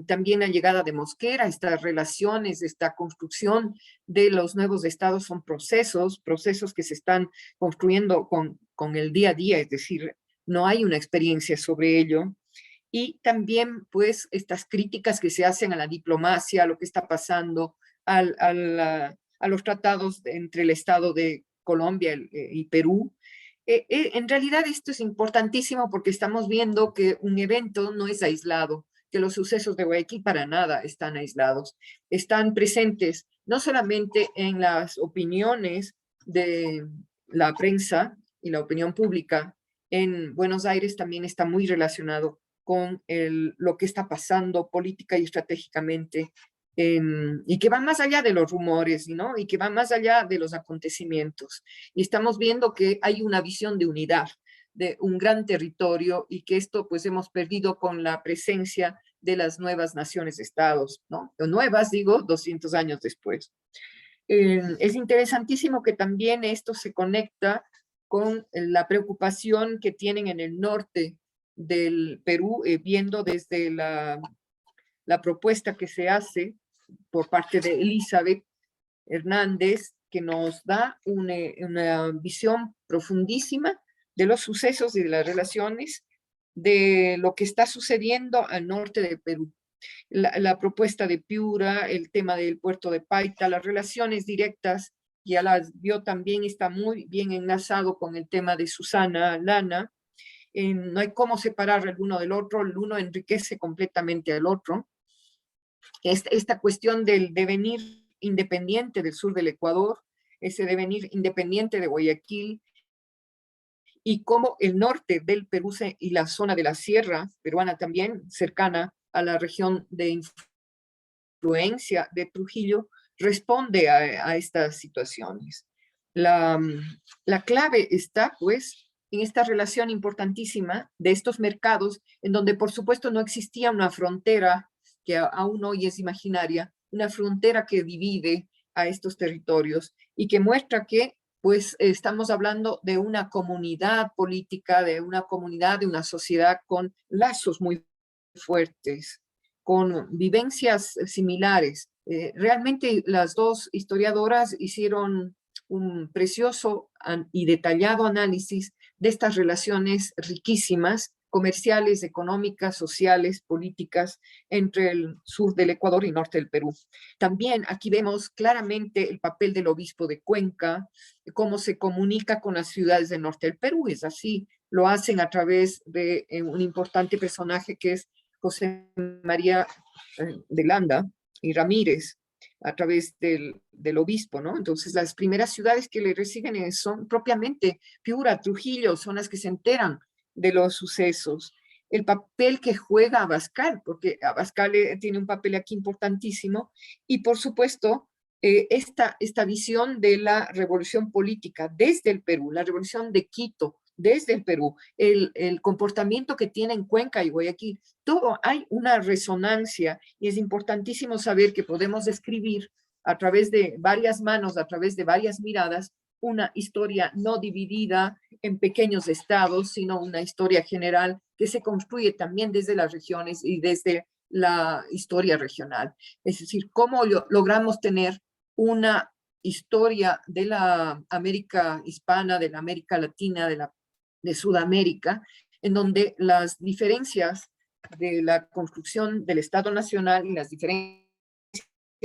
también la llegada de Mosquera, estas relaciones, esta construcción de los nuevos estados son procesos que se están construyendo con el día a día, es decir, no hay una experiencia sobre ello. Y también, pues, estas críticas que se hacen a la diplomacia, a lo que está pasando, a los tratados entre el Estado de Colombia y Perú. En realidad esto es importantísimo porque estamos viendo que un evento no es aislado, que los sucesos de Guayaquil para nada están aislados. Están presentes no solamente en las opiniones de la prensa y la opinión pública. En Buenos Aires también está muy relacionado con lo que está pasando política y estratégicamente, y que va más allá de los rumores, ¿no? Y que va más allá de los acontecimientos. Y estamos viendo que hay una visión de unidad, de un gran territorio, y que esto pues hemos perdido con la presencia de las nuevas naciones-estados, ¿no? O nuevas, digo, 200 años después. Es interesantísimo que también esto se conecta con la preocupación que tienen en el norte del Perú, viendo desde la propuesta que se hace por parte de Elizabeth Hernández, que nos da una visión profundísima de los sucesos y de las relaciones de lo que está sucediendo al norte de Perú. La propuesta de Piura, el tema del puerto de Paita, las relaciones directas, ya las vio también, está muy bien enlazado con el tema de Susana Lana. No hay cómo separar el uno del otro, el uno enriquece completamente al otro. Esta cuestión del devenir independiente del sur del Ecuador, ese devenir independiente de Guayaquil, y cómo el norte del Perú y la zona de la sierra peruana también, cercana a la región de influencia de Trujillo, responde a estas situaciones. La clave está, pues, en esta relación importantísima de estos mercados, en donde, por supuesto, no existía una frontera que aún hoy es imaginaria, una frontera que divide a estos territorios y que muestra que, pues, estamos hablando de una comunidad política, de una comunidad, de una sociedad con lazos muy fuertes, con vivencias similares. Realmente las dos historiadoras hicieron un precioso y detallado análisis de estas relaciones riquísimas, comerciales, económicas, sociales, políticas, entre el sur del Ecuador y norte del Perú. También aquí vemos claramente el papel del obispo de Cuenca, cómo se comunica con las ciudades del norte del Perú. Es así, lo hacen a través de un importante personaje que es José María de Landa y Ramírez, a través del obispo, ¿no? Entonces, las primeras ciudades que le reciben son propiamente Piura, Trujillo, son las que se enteran de los sucesos. el papel que juega Abascal, porque Abascal tiene un papel aquí importantísimo, y por supuesto, esta visión de la revolución política desde el Perú, la revolución de Quito desde el Perú, el comportamiento que tiene en Cuenca y Guayaquil, todo hay una resonancia y es importantísimo saber que podemos describir a través de varias manos, a través de varias miradas, una historia no dividida en pequeños estados, sino una historia general que se construye también desde las regiones y desde la historia regional. Es decir, cómo logramos tener una historia de la América hispana, de la América latina, de Sudamérica, en donde las diferencias de la construcción del Estado Nacional y las diferencias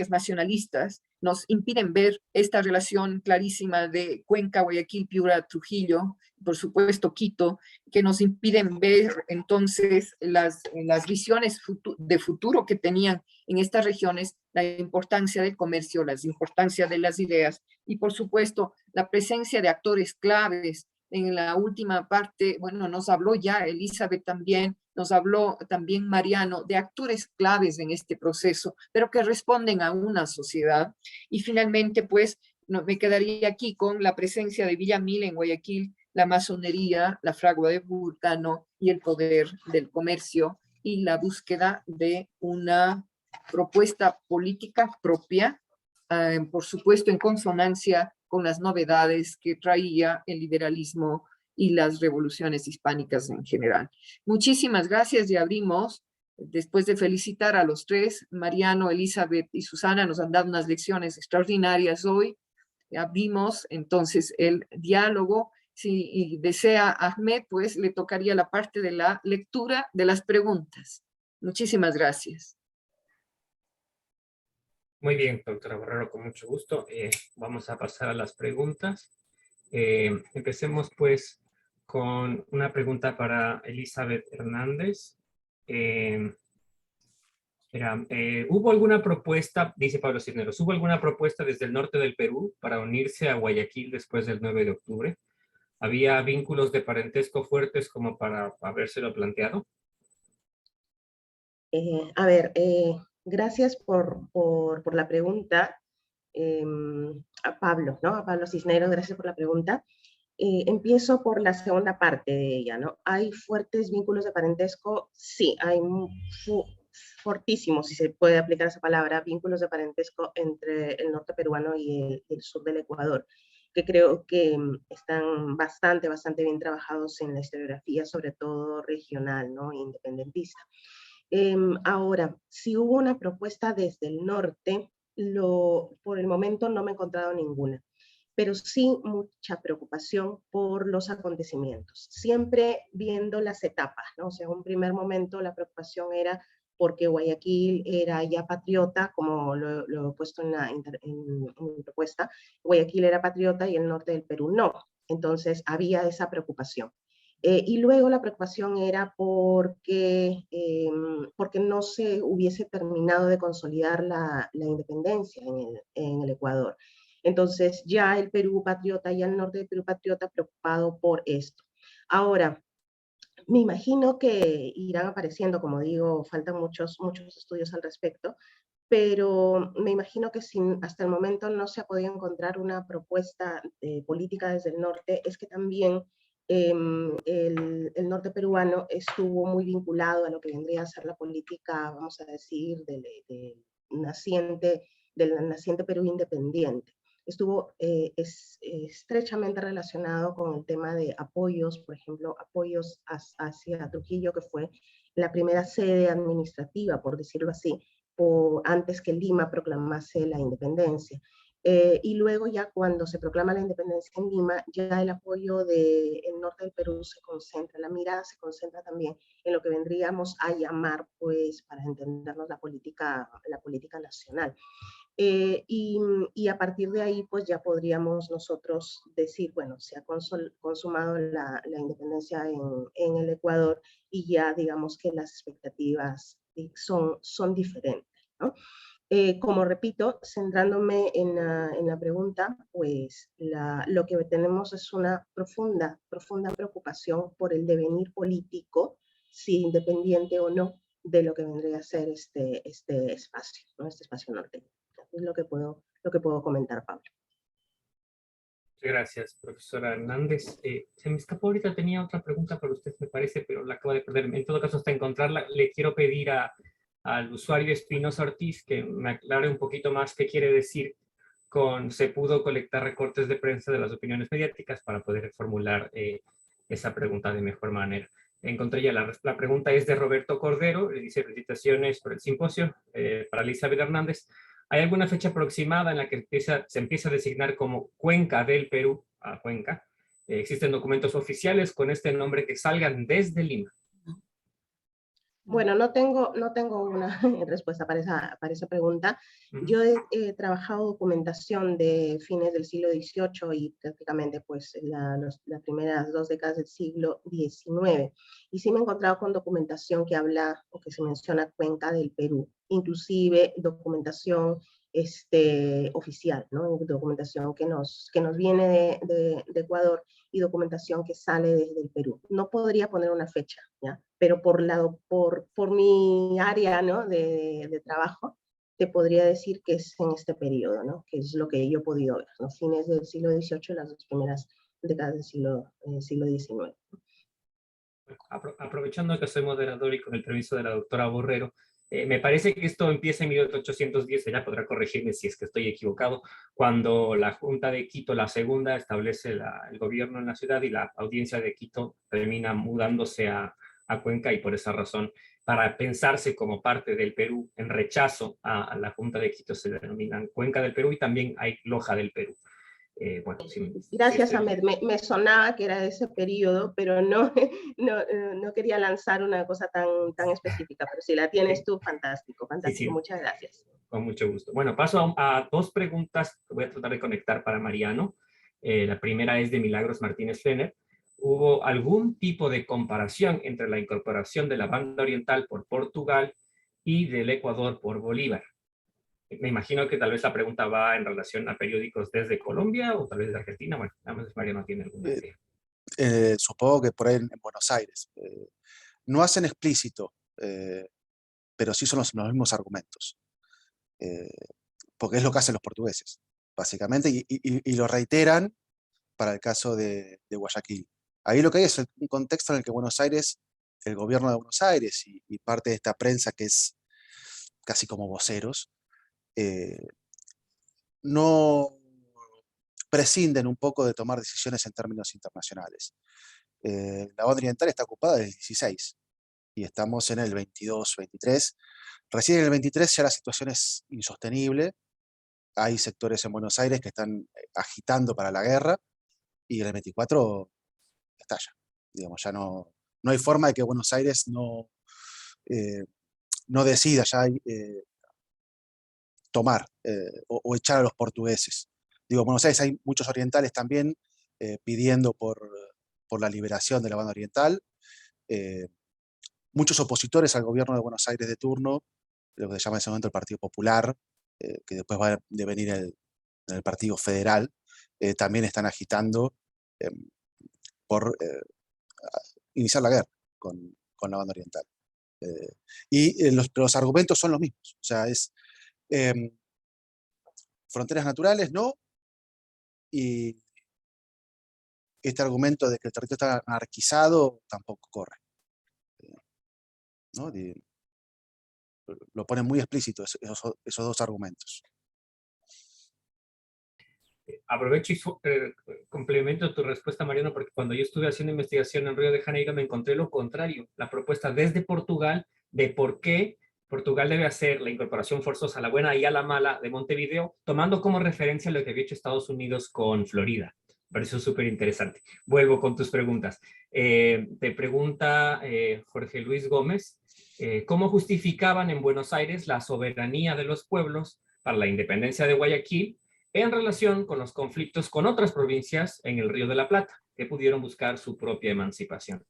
nacionalistas nos impiden ver esta relación clarísima de Cuenca, Guayaquil, Piura, Trujillo, por supuesto Quito, que nos impiden ver entonces las visiones de futuro que tenían en estas regiones, la importancia del comercio, la importancia de las ideas y por supuesto la presencia de actores claves. En la última parte, bueno, nos habló ya Elizabeth también, nos habló también Mariano, de actores claves en este proceso, pero que responden a una sociedad. Y finalmente, pues, me quedaría aquí con la presencia de Villamil en Guayaquil, la masonería, la fragua de Vulcano y el poder del comercio y la búsqueda de una propuesta política propia, por supuesto en consonancia con las novedades que traía el liberalismo y las revoluciones hispánicas en general. Muchísimas gracias y abrimos, después de felicitar a los tres, Mariano, Elizabeth y Susana nos han dado unas lecciones extraordinarias hoy. Abrimos entonces el diálogo. Si desea Ahmed, pues le tocaría la parte de la lectura de las preguntas. Muchísimas gracias. Muy bien, doctora Borrero, con mucho gusto. Vamos a pasar a las preguntas. Empecemos pues con una pregunta para Elizabeth Hernández. ¿Hubo alguna propuesta, dice Pablo Cisneros, ¿hubo alguna propuesta desde el norte del Perú para unirse a Guayaquil después del 9 de octubre? ¿Había vínculos de parentesco fuertes como para habérselo planteado? Gracias por la pregunta, a Pablo, ¿no? A Pablo Cisneros, gracias por la pregunta. Empiezo por la segunda parte de ella, ¿no? ¿Hay fuertes vínculos de parentesco? Sí, hay fortísimos, si se puede aplicar esa palabra, vínculos de parentesco entre el norte peruano y el sur del Ecuador, que creo que están bastante bien trabajados en la historiografía, sobre todo regional, ¿no? Independentista. Ahora, si hubo una propuesta desde el norte, por el momento no me he encontrado ninguna, pero sí mucha preocupación por los acontecimientos, siempre viendo las etapas, ¿no? O sea, en un primer momento la preocupación era porque Guayaquil era ya patriota, como lo he puesto en mi propuesta, Guayaquil era patriota y el norte del Perú no, entonces había esa preocupación. Y luego la preocupación era porque no se hubiese terminado de consolidar la independencia en el Ecuador. Entonces ya el Perú patriota, ya el norte del Perú patriota, preocupado por esto. Ahora, me imagino que irán apareciendo, como digo, faltan muchos estudios al respecto, pero me imagino que si hasta el momento no se ha podido encontrar una propuesta política desde el norte, es que también el norte peruano estuvo muy vinculado a lo que vendría a ser la política, vamos a decir, del naciente Perú independiente. Estuvo estrechamente relacionado con el tema de apoyos, por ejemplo, apoyos hacia Trujillo, que fue la primera sede administrativa, por decirlo así, antes que Lima proclamase la independencia. Y luego ya cuando se proclama la independencia en Lima, ya el apoyo del norte del Perú se concentra, la mirada se concentra también en lo que vendríamos a llamar, pues, para entendernos la política nacional. Y a partir de ahí, pues ya podríamos nosotros decir, bueno, se ha consumado la independencia en el Ecuador y ya digamos que las expectativas son diferentes, ¿no? Como repito, centrándome en la pregunta, pues lo que tenemos es una profunda preocupación por el devenir político, si independiente o no de lo que vendría a ser este espacio, ¿no? Este espacio norteño. Es lo que puedo comentar, Pablo. Gracias, profesora Hernández. Se me escapó ahorita, tenía otra pregunta para usted, me parece, pero la acabo de perder. En todo caso, hasta encontrarla, le quiero pedir al usuario Espinosa Ortiz que me aclare un poquito más qué quiere decir con se pudo colectar recortes de prensa de las opiniones mediáticas para poder formular esa pregunta de mejor manera. Encontré ya la pregunta es de Roberto Cordero, le dice felicitaciones por el simposio, para Elizabeth Hernández. ¿Hay alguna fecha aproximada en la que se empieza a designar como Cuenca del Perú a Cuenca? ¿Existen documentos oficiales con este nombre que salgan desde Lima? Bueno, no tengo una respuesta para esa pregunta. Yo he trabajado documentación de fines del siglo XVIII y prácticamente pues las primeras 2 décadas del siglo XIX. Y sí me he encontrado con documentación que habla o que se menciona Cuenca del Perú, inclusive documentación oficial, ¿no? Documentación que nos viene de Ecuador y documentación que sale desde el Perú. No podría poner una fecha, ¿ya? Pero por mi área, ¿no? de trabajo, te podría decir que es en este periodo, ¿no? Que es lo que yo he podido ver, los fines del siglo XVIII, las 2 primeras décadas del siglo XIX. Aprovechando que soy moderador y con el permiso de la doctora Borrero, me parece que esto empieza en 1810, ella podrá corregirme si es que estoy equivocado, cuando la Junta de Quito, la segunda, establece el gobierno en la ciudad y la audiencia de Quito termina mudándose a Cuenca, y por esa razón, para pensarse como parte del Perú, en rechazo a la Junta de Quito, se denominan Cuenca del Perú, y también hay Loja del Perú. Bueno, Gracias, Ahmed. Me sonaba que era de ese periodo, pero no quería lanzar una cosa tan específica, pero si la tienes tú, fantástico, Sí. Muchas gracias. Con mucho gusto. Bueno, paso a 2 preguntas que voy a tratar de conectar para Mariano. La primera es de Milagros Martínez Fener. ¿Hubo algún tipo de comparación entre la incorporación de la banda oriental por Portugal y del Ecuador por Bolívar? Me imagino que tal vez la pregunta va en relación a periódicos desde Colombia o tal vez de Argentina. Bueno, nada más Mariano tiene alguna idea. Supongo que por ahí en Buenos Aires. No hacen explícito, pero sí son los mismos argumentos. Porque es lo que hacen los portugueses, básicamente, y lo reiteran para el caso de Guayaquil. Ahí lo que hay es un contexto en el que Buenos Aires, el gobierno de Buenos Aires y parte de esta prensa que es casi como voceros, no prescinden un poco de tomar decisiones en términos internacionales. La banda oriental está ocupada desde el 16 y estamos en el 22, 23. Recién en el 23 ya la situación es insostenible. Hay sectores en Buenos Aires que están agitando para la guerra y en el 24 estalla. Digamos, ya no hay forma de que Buenos Aires no decida ya tomar o echar a los portugueses. Digo, en Buenos Aires hay muchos orientales también pidiendo por la liberación de la banda oriental. Muchos opositores al gobierno de Buenos Aires de turno, lo que se llama en ese momento el Partido Popular, que después va a devenir el Partido Federal, también están agitando por iniciar la guerra con la banda oriental. Y los argumentos son los mismos. O sea, es fronteras naturales, no, y este argumento de que el territorio está anarquizado tampoco corre. ¿No? Lo ponen muy explícito esos 2 argumentos. Aprovecho y complemento tu respuesta, Mariano, porque cuando yo estuve haciendo investigación en Río de Janeiro me encontré lo contrario, la propuesta desde Portugal de por qué Portugal debe hacer la incorporación forzosa a la buena y a la mala de Montevideo, tomando como referencia lo que había hecho Estados Unidos con Florida. Me pareció súper interesante. Vuelvo con tus preguntas. Te pregunta Jorge Luis Gómez, ¿cómo justificaban en Buenos Aires la soberanía de los pueblos para la independencia de Guayaquil en relación con los conflictos con otras provincias en el Río de la Plata, que pudieron buscar su propia emancipación?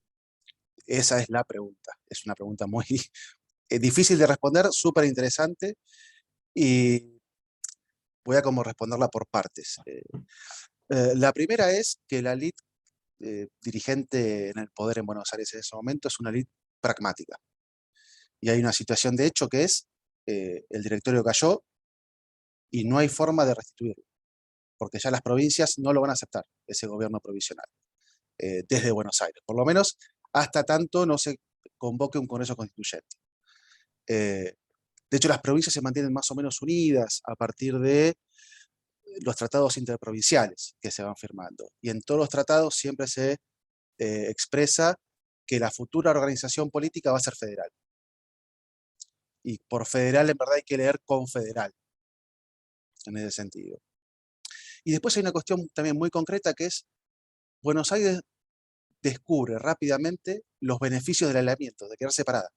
Esa es la pregunta. Es una pregunta muy difícil de responder, súper interesante, y voy a como responderla por partes. La primera es que la élite dirigente en el poder en Buenos Aires en ese momento es una élite pragmática. Y hay una situación de hecho que es, el directorio cayó y no hay forma de restituirlo, porque ya las provincias no lo van a aceptar, ese gobierno provisional, desde Buenos Aires, por lo menos hasta tanto no se convoque un Congreso Constituyente. De hecho, las provincias se mantienen más o menos unidas a partir de los tratados interprovinciales que se van firmando. Y en todos los tratados siempre se expresa que la futura organización política va a ser federal. Y por federal, en verdad, hay que leer confederal, en ese sentido. Y después hay una cuestión también muy concreta que es, Buenos Aires descubre rápidamente los beneficios del aislamiento, de quedar separada.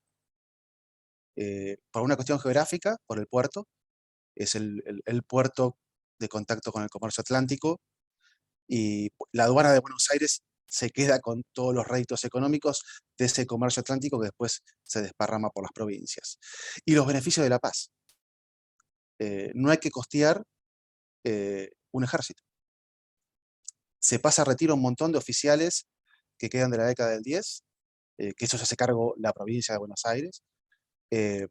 Por una cuestión geográfica, por el puerto, es el puerto de contacto con el comercio atlántico, y la aduana de Buenos Aires se queda con todos los réditos económicos de ese comercio atlántico que después se desparrama por las provincias. Y los beneficios de la paz. No hay que costear un ejército. Se pasa a retiro un montón de oficiales que quedan de la década del 10, que eso se hace cargo la provincia de Buenos Aires, pero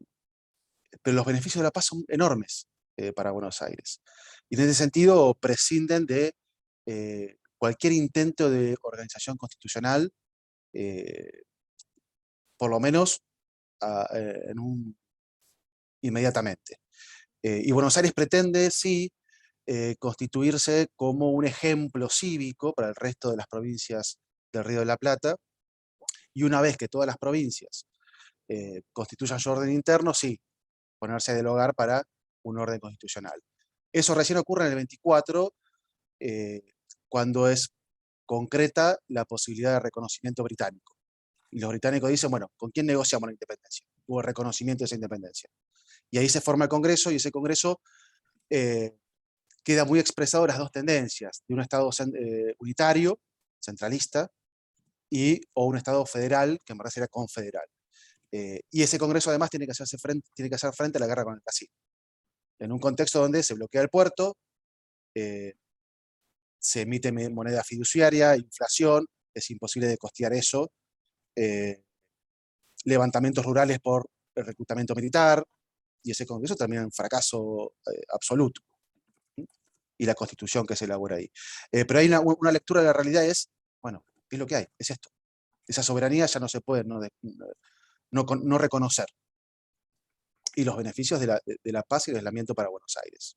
los beneficios de la paz son enormes para Buenos Aires. Y en ese sentido prescinden de cualquier intento de organización constitucional, por lo menos inmediatamente. Y Buenos Aires pretende, sí, constituirse como un ejemplo cívico para el resto de las provincias del Río de la Plata, y una vez que todas las provincias constituyan su orden interno, sí, ponerse a dialogar para un orden constitucional. Eso recién ocurre en el 24, cuando es concreta la posibilidad de reconocimiento británico. Y los británicos dicen, bueno, ¿con quién negociamos la independencia? O el reconocimiento de esa independencia. Y ahí se forma el Congreso, y ese Congreso queda muy expresado las dos tendencias, de un Estado unitario, centralista, o un Estado federal, que en verdad sería confederal. Y ese Congreso además tiene que hacer frente a la guerra con el Brasil. En un contexto donde se bloquea el puerto, se emite moneda fiduciaria, inflación, es imposible de costear eso, levantamientos rurales por el reclutamiento militar, y ese Congreso termina en fracaso absoluto. Y la Constitución que se elabora ahí. Pero hay una lectura de la realidad, es, bueno, es lo que hay, es esto. Esa soberanía ya no se puede no reconocer. Y los beneficios de la paz y el aislamiento para Buenos Aires.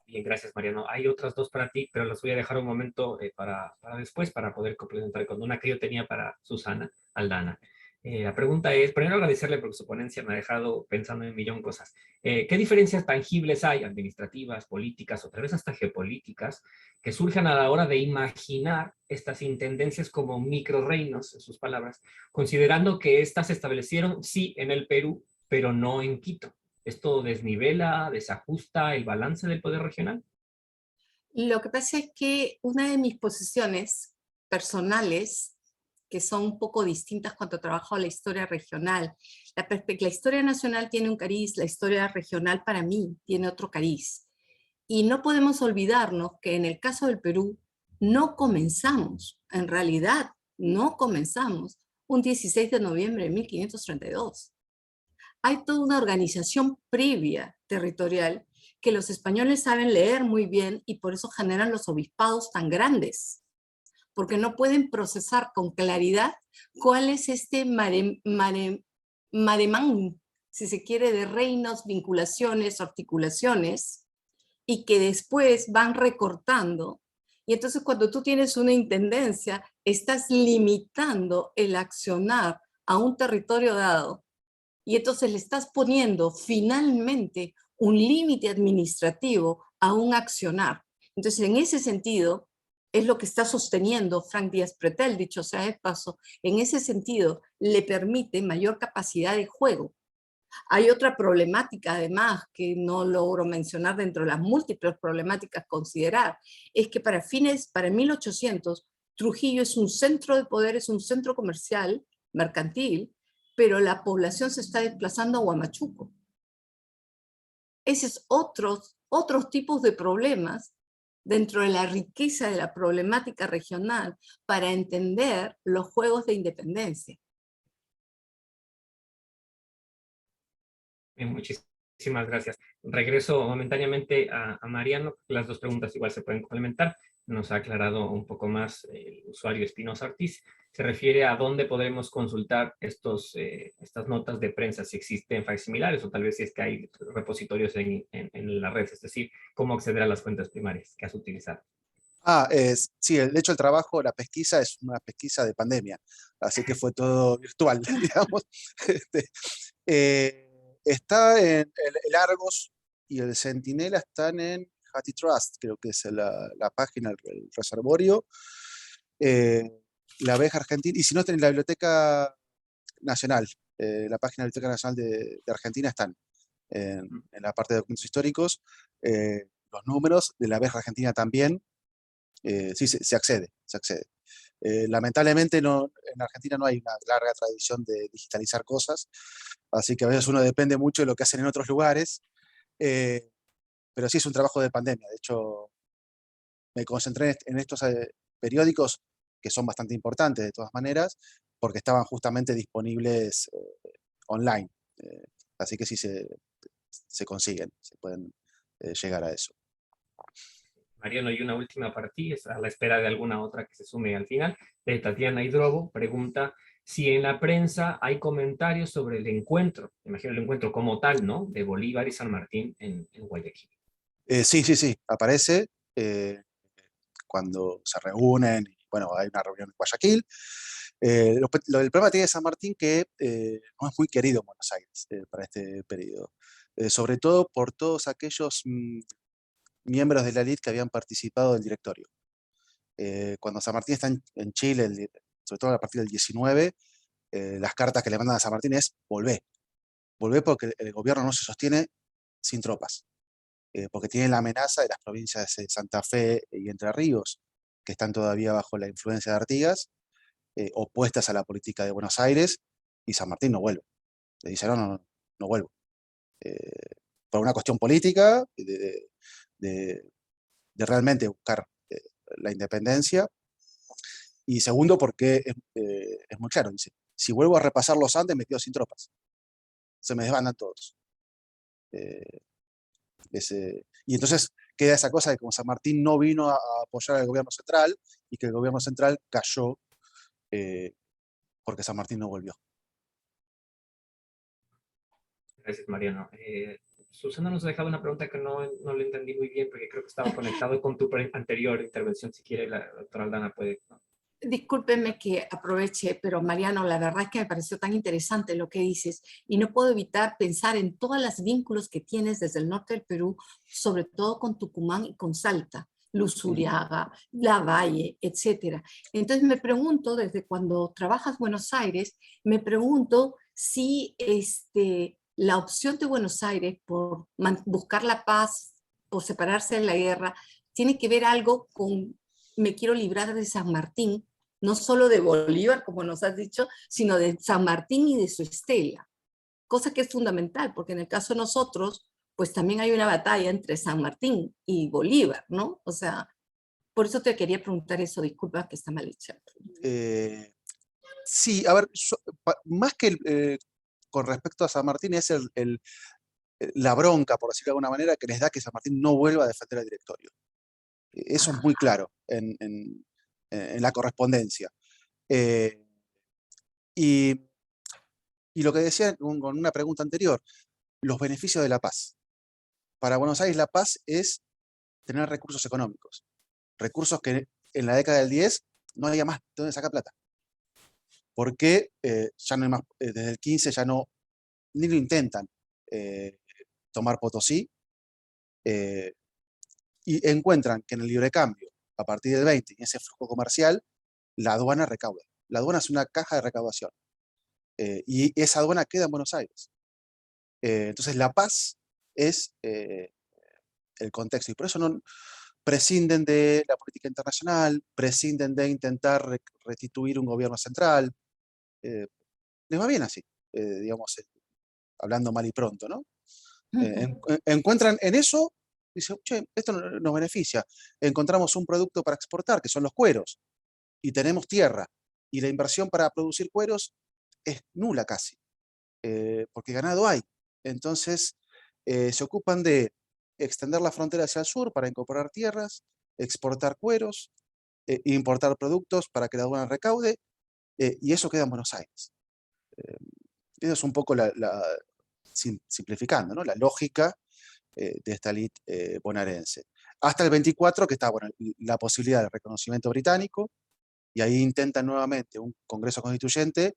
Bien, gracias, Mariano. Hay otras dos para ti, pero las voy a dejar un momento para después, para poder complementar con una que yo tenía para Susana Aldana. La pregunta es, primero agradecerle porque su ponencia me ha dejado pensando en un millón de cosas. ¿Qué diferencias tangibles hay, administrativas, políticas, o tal vez hasta geopolíticas, que surjan a la hora de imaginar estas intendencias como microreinos, en sus palabras, considerando que estas se establecieron, sí, en el Perú, pero no en Quito? ¿Esto desnivela, desajusta el balance del poder regional? Lo que pasa es que una de mis posiciones personales, que son un poco distintas cuando trabajo la historia regional, la historia nacional tiene un cariz, la historia regional para mí tiene otro cariz. Y no podemos olvidarnos que en el caso del Perú no comenzamos, en realidad no comenzamos un 16 de noviembre de 1532. Hay toda una organización previa territorial que los españoles saben leer muy bien, y por eso generan los obispados tan grandes, porque no pueden procesar con claridad cuál es este maremán, si se quiere, de reinos, vinculaciones, articulaciones, y que después van recortando. Y entonces cuando tú tienes una intendencia, estás limitando el accionar a un territorio dado, y entonces le estás poniendo finalmente un límite administrativo a un accionar. Entonces, en ese sentido, es lo que está sosteniendo Frank Díaz Pretel, dicho sea de paso. En ese sentido, le permite mayor capacidad de juego. Hay otra problemática, además, que no logro mencionar dentro de las múltiples problemáticas a considerar, es que para 1800, Trujillo es un centro de poder, es un centro comercial, mercantil, pero la población se está desplazando a Huamachuco. Esos es otros tipos de problemas dentro de la riqueza de la problemática regional para entender los juegos de independencia. Bien, muchísimas gracias. Regreso momentáneamente a Mariano. Las dos preguntas igual se pueden complementar. Nos ha aclarado un poco más el usuario Espinosa Ortiz. Se refiere a dónde podemos consultar estas notas de prensa, si existen facsimilares o tal vez si es que hay repositorios en la red, es decir, cómo acceder a las fuentes primarias que has utilizado. Sí, de hecho el trabajo, la pesquisa es una pesquisa de pandemia, así que fue todo virtual, digamos. Está en el Argos y el Centinela están en HathiTrust, creo que es la página, el reservorio. La Abeja Argentina, y si no, están en la Biblioteca Nacional, la página de la Biblioteca Nacional de Argentina están en la parte de documentos históricos. Los números de la Abeja Argentina también, sí, se accede, se accede. Lamentablemente en Argentina no hay una larga tradición de digitalizar cosas, así que a veces uno depende mucho de lo que hacen en otros lugares, pero sí es un trabajo de pandemia. De hecho, me concentré en estos periódicos que son bastante importantes de todas maneras, porque estaban justamente disponibles online. Así que sí se consiguen, se pueden llegar a eso. Mariano, y una última para ti, es a la espera de alguna otra que se sume al final. De Tatiana Hidrobo pregunta si en la prensa hay comentarios sobre el encuentro, imagino el encuentro como tal, ¿no? De Bolívar y San Martín en Guayaquil. Sí, aparece cuando se reúnen, y, bueno, hay una reunión en Guayaquil. El problema tiene San Martín que no es muy querido en Buenos Aires para este periodo, sobre todo por todos aquellos miembros de la elite que habían participado del directorio. Cuando San Martín está en Chile, sobre todo a partir del 19, las cartas que le mandan a San Martín es volvé porque el gobierno no se sostiene sin tropas, porque tiene la amenaza de las provincias de Santa Fe y Entre Ríos, que están todavía bajo la influencia de Artigas, opuestas a la política de Buenos Aires, y San Martín no vuelve. Le dice, no vuelvo. Por una cuestión política, de realmente buscar la independencia, y segundo porque es muy claro, dice, si vuelvo a repasar los Andes me quedo sin tropas, se me desbandan todos. Y entonces queda esa cosa de que como San Martín no vino a apoyar al gobierno central, y que el gobierno central cayó porque San Martín no volvió. Gracias, Mariano. Susana nos ha dejado una pregunta que no le entendí muy bien, porque creo que estaba conectado con tu anterior intervención. Si quiere, la doctora Aldana puede, ¿no? Discúlpeme que aproveche, pero Mariano, la verdad es que me pareció tan interesante lo que dices y no puedo evitar pensar en todos los vínculos que tienes desde el norte del Perú, sobre todo con Tucumán y con Salta, Luzuriaga, Lavalle, etc. Entonces me pregunto, desde cuando trabajas en Buenos Aires, me pregunto si la opción de Buenos Aires por buscar la paz, por separarse de la guerra, tiene que ver algo con me quiero librar de San Martín, no solo de Bolívar, como nos has dicho, sino de San Martín y de su estela, cosa que es fundamental, porque en el caso de nosotros, pues también hay una batalla entre San Martín y Bolívar, ¿no? O sea, por eso te quería preguntar eso, disculpa que está mal hecha. Sí, a ver, más que con respecto a San Martín, es la bronca, por decirlo de alguna manera, que les da que San Martín no vuelva a defender al directorio. Eso es muy claro en la correspondencia. Y lo que decía con una pregunta anterior, los beneficios de la paz. Para Buenos Aires la paz es tener recursos económicos, recursos que en la década del 10 no había más de dónde sacar plata. Porque ya no hay más, desde el 15 ya no, ni lo intentan tomar Potosí, y encuentran que en el libre cambio, a partir del 20, y ese flujo comercial, la aduana recauda. La aduana es una caja de recaudación. Y esa aduana queda en Buenos Aires. Entonces la paz es el contexto, y por eso no prescinden de la política internacional, prescinden de intentar restituir un gobierno central. Les va bien así, digamos, hablando mal y pronto, ¿no? Encuentran en eso dice, che, esto nos beneficia. Encontramos un producto para exportar, que son los cueros, y tenemos tierra. Y la inversión para producir cueros es nula casi, porque ganado hay. Entonces, se ocupan de extender la frontera hacia el sur para incorporar tierras, exportar cueros, importar productos para que la aduana recaude, y eso queda en Buenos Aires. Eso es un poco simplificando, ¿no? La lógica de esta elite bonaerense. Hasta el 24, que está, bueno, la posibilidad de reconocimiento británico, y ahí intentan nuevamente un Congreso Constituyente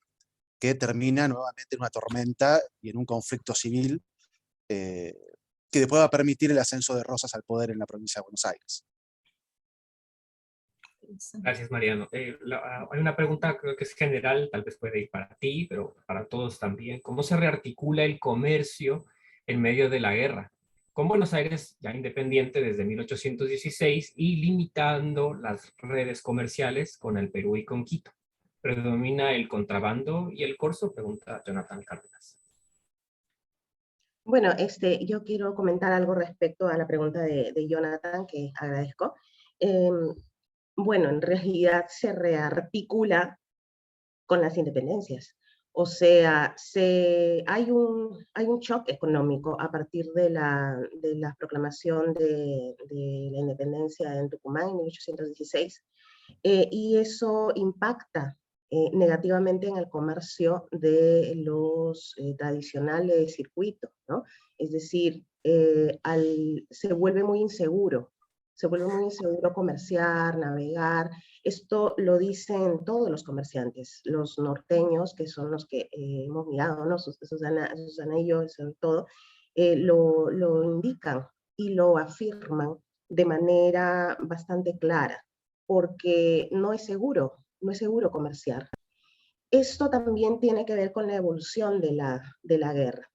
que termina nuevamente en una tormenta y en un conflicto civil que después va a permitir el ascenso de Rosas al poder en la provincia de Buenos Aires. Gracias, Mariano. Hay una pregunta, creo que es general, tal vez puede ir para ti, pero para todos también. ¿Cómo se rearticula el comercio en medio de la guerra? Con Buenos Aires ya independiente desde 1816 y limitando las redes comerciales con el Perú y con Quito. ¿Predomina el contrabando y el corso? Pregunta Jonathan Cárdenas. Bueno, yo quiero comentar algo respecto a la pregunta de Jonathan, que agradezco. Bueno, en realidad se rearticula con las independencias. O sea, hay un shock económico a partir de la proclamación de la independencia en Tucumán en 1816, y eso impacta negativamente en el comercio de los tradicionales circuitos, ¿no? Es decir, se vuelve muy inseguro comerciar, navegar. Esto lo dicen todos los comerciantes, los norteños, que son los que hemos mirado, ¿no? Susana y yo, sobre todo, lo indican y lo afirman de manera bastante clara, porque no es seguro comerciar. Esto también tiene que ver con la evolución de la guerra.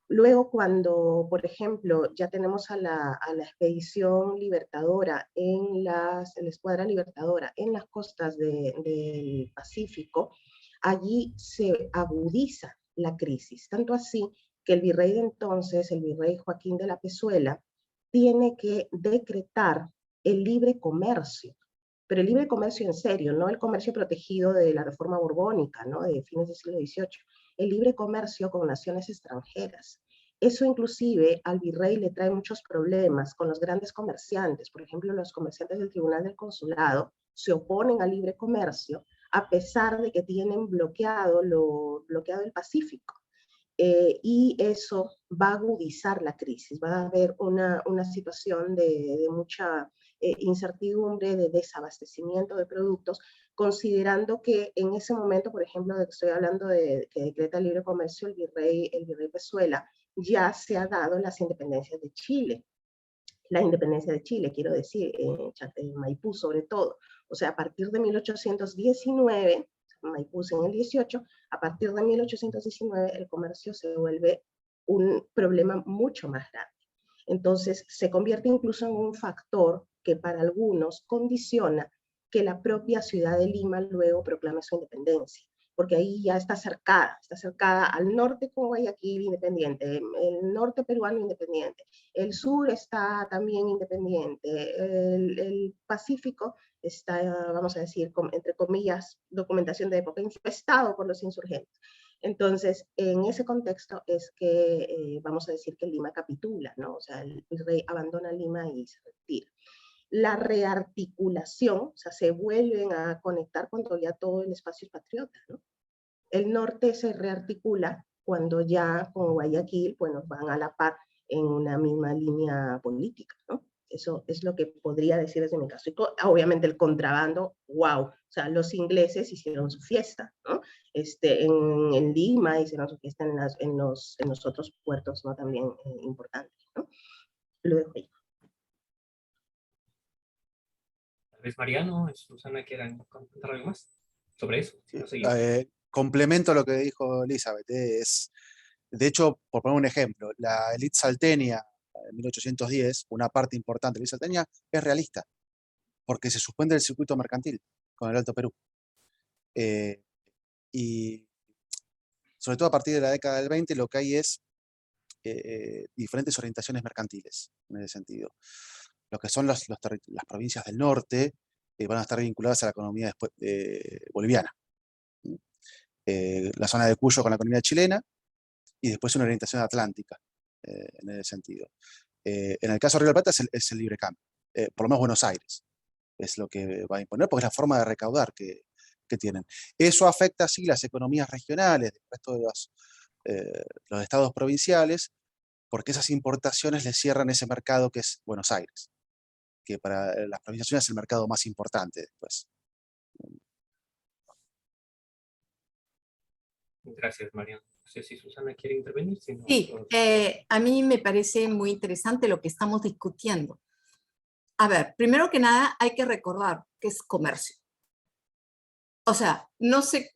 Luego, cuando, por ejemplo, ya tenemos a la expedición libertadora, la escuadra libertadora en las costas del Pacífico, allí se agudiza la crisis, tanto así que el virrey de entonces, el virrey Joaquín de la Pezuela, tiene que decretar el libre comercio, pero el libre comercio en serio, no el comercio protegido de la reforma borbónica, ¿no? De fines del siglo XVIII, el libre comercio con naciones extranjeras. Eso inclusive al virrey le trae muchos problemas con los grandes comerciantes. Por ejemplo, los comerciantes del Tribunal del Consulado se oponen al libre comercio a pesar de que tienen bloqueado el Pacífico. Y eso va a agudizar la crisis, va a haber una situación de mucha incertidumbre, de desabastecimiento de productos, considerando que en ese momento, por ejemplo, de que estoy hablando de que decreta el libre comercio el virrey Pezuela, ya se ha dado las independencias de Chile. La independencia de Chile, quiero decir, en Maipú sobre todo. O sea, a partir de 1819, Maipú en el 18, a partir de 1819 el comercio se vuelve un problema mucho más grande. Entonces se convierte incluso en un factor que para algunos condiciona que la propia ciudad de Lima luego proclame su independencia, porque ahí ya está cercada al norte con Guayaquil independiente, el norte peruano independiente, el sur está también independiente, el Pacífico está, vamos a decir, entre comillas, documentación de época, infestado por los insurgentes. Entonces, en ese contexto es que vamos a decir que Lima capitula, ¿no? O sea, el rey abandona Lima y se retira. La rearticulación, o sea, se vuelven a conectar cuando ya todo el espacio es patriota, ¿no? El norte se rearticula cuando ya con Guayaquil, bueno, van a la par en una misma línea política, ¿no? Eso es lo que podría decir desde mi caso. Y obviamente el contrabando, wow, o sea, los ingleses hicieron su fiesta, ¿no? En Lima hicieron su fiesta en los otros puertos, ¿no? También importantes, ¿no? Lo dejo ahí. Tal vez Mariano, Susana quieran comentar algo más sobre eso. Complemento lo que dijo Elizabeth. De hecho, por poner un ejemplo, la élite salteña en 1810, una parte importante de la élite salteña es realista, porque se suspende el circuito mercantil con el Alto Perú. Y sobre todo a partir de la década del 20, lo que hay es diferentes orientaciones mercantiles, en ese sentido. Lo que son las provincias del norte van a estar vinculadas a la economía boliviana. La zona de Cuyo con la economía chilena, y después una orientación atlántica, en ese sentido. En el caso de Río de la Plata es el libre cambio, por lo menos Buenos Aires es lo que va a imponer, porque es la forma de recaudar que tienen. Eso afecta, sí, las economías regionales del resto de los estados provinciales, porque esas importaciones le cierran ese mercado que es Buenos Aires, que para las provincias es el mercado más importante después. Gracias, Mariano. No sé si Susana quiere intervenir. Si no, Sí, a mí me parece muy interesante lo que estamos discutiendo. A ver, primero que nada hay que recordar que es comercio. O sea, no sé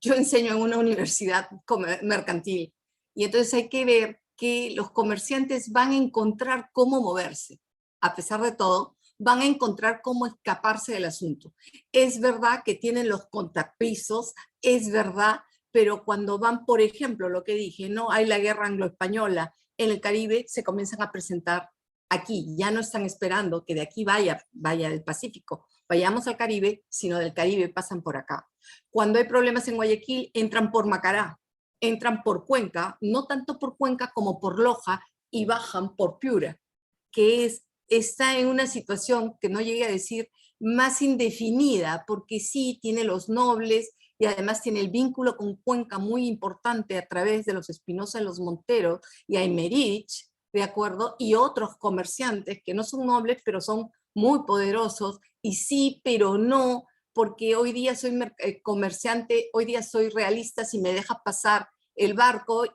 yo enseño en una universidad mercantil y entonces hay que ver que los comerciantes van a encontrar cómo moverse. A pesar de todo, van a encontrar cómo escaparse del asunto. Es verdad que tienen los contrapisos, es verdad, pero cuando van, por ejemplo, lo que dije, ¿no? Hay la guerra anglo-española en el Caribe, se comienzan a presentar aquí. Ya no están esperando que de aquí vaya del Pacífico, vayamos al Caribe, sino del Caribe pasan por acá. Cuando hay problemas en Guayaquil, entran por Macará, entran por Cuenca, no tanto por Cuenca como por Loja, y bajan por Piura, que está en una situación que no llegué a decir más indefinida, porque sí tiene los nobles y además tiene el vínculo con Cuenca muy importante a través de los Espinosa de los Monteros y Aymerich, ¿de acuerdo? Y otros comerciantes que no son nobles, pero son muy poderosos, y sí, pero no, porque hoy día soy comerciante, hoy día soy realista si me deja pasar el barco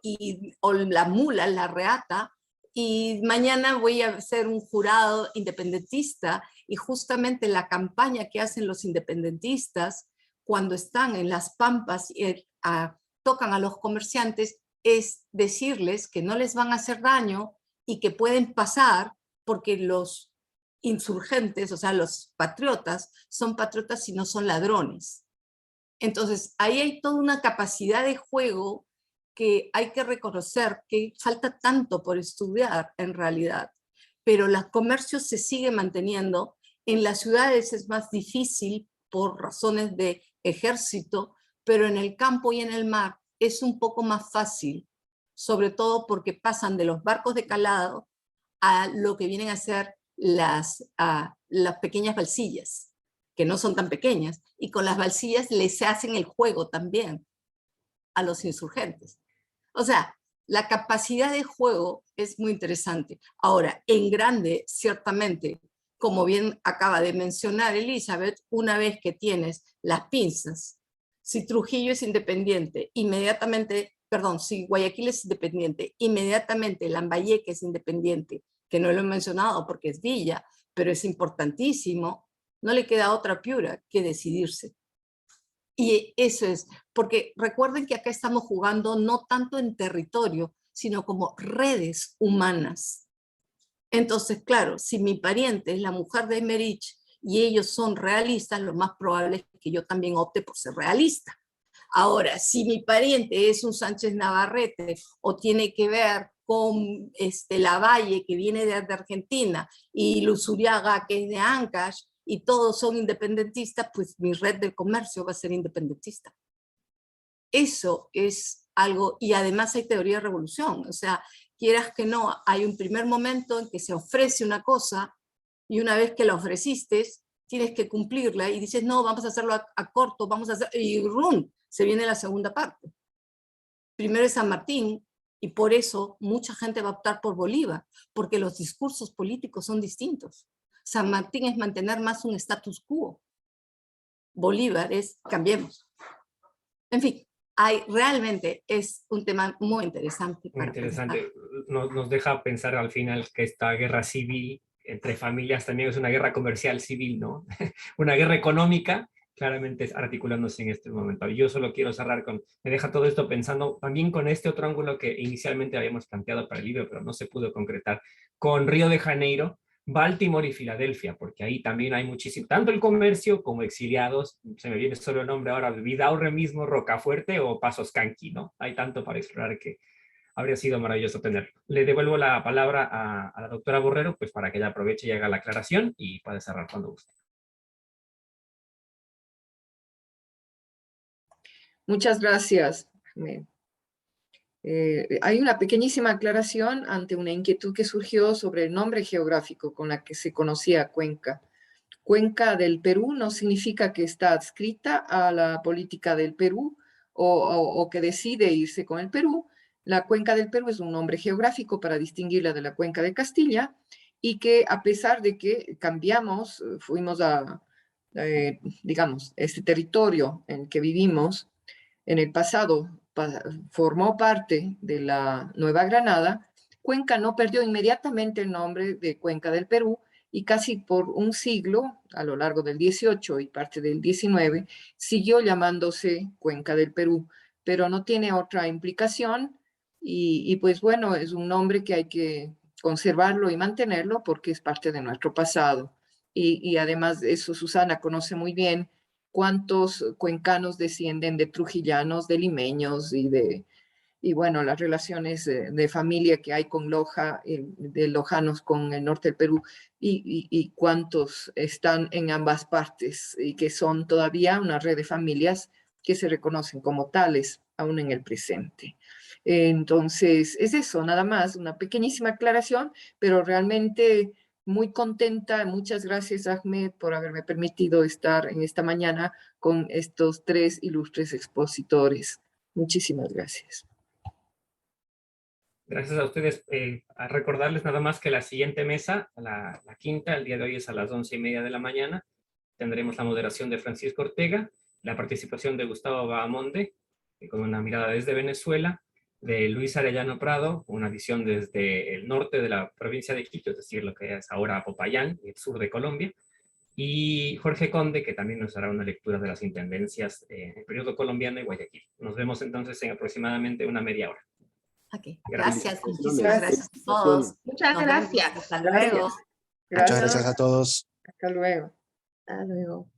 o la mula, la reata, y mañana voy a ser un jurado independentista, y justamente la campaña que hacen los independentistas cuando están en las pampas y tocan a los comerciantes es decirles que no les van a hacer daño y que pueden pasar porque los insurgentes, o sea, los patriotas, son patriotas y no son ladrones. Entonces, ahí hay toda una capacidad de juego que hay que reconocer que falta tanto por estudiar en realidad, pero el comercio se sigue manteniendo. En las ciudades es más difícil por razones de ejército, pero en el campo y en el mar es un poco más fácil, sobre todo porque pasan de los barcos de calado a lo que vienen a ser las pequeñas balsillas, que no son tan pequeñas, y con las balsillas les hacen el juego también a los insurgentes. O sea, la capacidad de juego es muy interesante. Ahora, en grande, ciertamente, como bien acaba de mencionar Elizabeth, una vez que tienes las pinzas, si Trujillo es independiente, inmediatamente, perdón, si Guayaquil es independiente, inmediatamente Lambayeque es independiente, que no lo he mencionado porque es villa, pero es importantísimo, no le queda otra Piura que decidirse. Y eso es, porque recuerden que acá estamos jugando no tanto en territorio, sino como redes humanas. Entonces, claro, si mi pariente es la mujer de Aymerich y ellos son realistas, lo más probable es que yo también opte por ser realista. Ahora, si mi pariente es un Sánchez Navarrete o tiene que ver con Lavalle, que viene de Argentina, y Luzuriaga, que es de Ancash, y todos son independentistas, pues mi red de comercio va a ser independentista. Eso es algo, y además hay teoría de revolución, o sea, quieras que no, hay un primer momento en que se ofrece una cosa, y una vez que la ofreciste, tienes que cumplirla, y dices, no, vamos a hacerlo a corto, vamos a hacer, y ¡rum!, se viene la segunda parte. Primero es San Martín, y por eso mucha gente va a optar por Bolívar, porque los discursos políticos son distintos. San Martín es mantener más un status quo. Bolívar es cambiemos. En fin, realmente es un tema muy interesante. Muy interesante. Nos deja pensar al final que esta guerra civil entre familias también es una guerra comercial civil, ¿no? Una guerra económica, claramente articulándose en este momento. Y yo solo quiero cerrar me deja todo esto pensando también con este otro ángulo que inicialmente habíamos planteado para el libro, pero no se pudo concretar, con Río de Janeiro, Baltimore y Filadelfia, porque ahí también hay muchísimo, tanto el comercio como exiliados, se me viene solo el nombre ahora, Vidaurre mismo, Rocafuerte o Pasos Canqui, ¿no? Hay tanto para explorar que habría sido maravilloso tenerlo. Le devuelvo la palabra a la doctora Borrero, pues para que ella aproveche y haga la aclaración y pueda cerrar cuando guste. Muchas gracias, Ahmed. Hay una pequeñísima aclaración ante una inquietud que surgió sobre el nombre geográfico con la que se conocía Cuenca. Cuenca del Perú no significa que está adscrita a la política del Perú o que decide irse con el Perú. La Cuenca del Perú es un nombre geográfico para distinguirla de la Cuenca de Castilla y que a pesar de que cambiamos, fuimos a, digamos, este territorio en el que vivimos en el pasado, formó parte de la Nueva Granada, Cuenca no perdió inmediatamente el nombre de Cuenca del Perú, y casi por un siglo, a lo largo del 18 y parte del 19, siguió llamándose Cuenca del Perú, pero no tiene otra implicación y pues bueno, es un nombre que hay que conservarlo y mantenerlo porque es parte de nuestro pasado. Y además de eso, Susana conoce muy bien cuántos cuencanos descienden de trujillanos, de limeños y bueno, las relaciones de familia que hay con Loja, de lojanos con el norte del Perú, y cuántos están en ambas partes y que son todavía una red de familias que se reconocen como tales, aún en el presente. Entonces, es eso, nada más, una pequeñísima aclaración, pero realmente muy contenta. Muchas gracias, Ahmed, por haberme permitido estar en esta mañana con estos tres ilustres expositores. Muchísimas gracias. Gracias a ustedes. A recordarles nada más que la siguiente mesa, la quinta, el día de hoy es a las 11:30 de la mañana. Tendremos la moderación de Francisco Ortega, la participación de Gustavo Bahamonde, con una mirada desde Venezuela, de Luis Arellano Prado, una visión desde el norte de la provincia de Quito, es decir, lo que es ahora Popayán, el sur de Colombia, y Jorge Conde, que también nos hará una lectura de las intendencias en el periodo colombiano y Guayaquil. Nos vemos entonces en aproximadamente una media hora. Ok, Gracias. gracias, muchísimas gracias a todos. Muchas Nos vemos. gracias. Hasta luego. Muchas gracias a todos. Hasta luego. Hasta luego.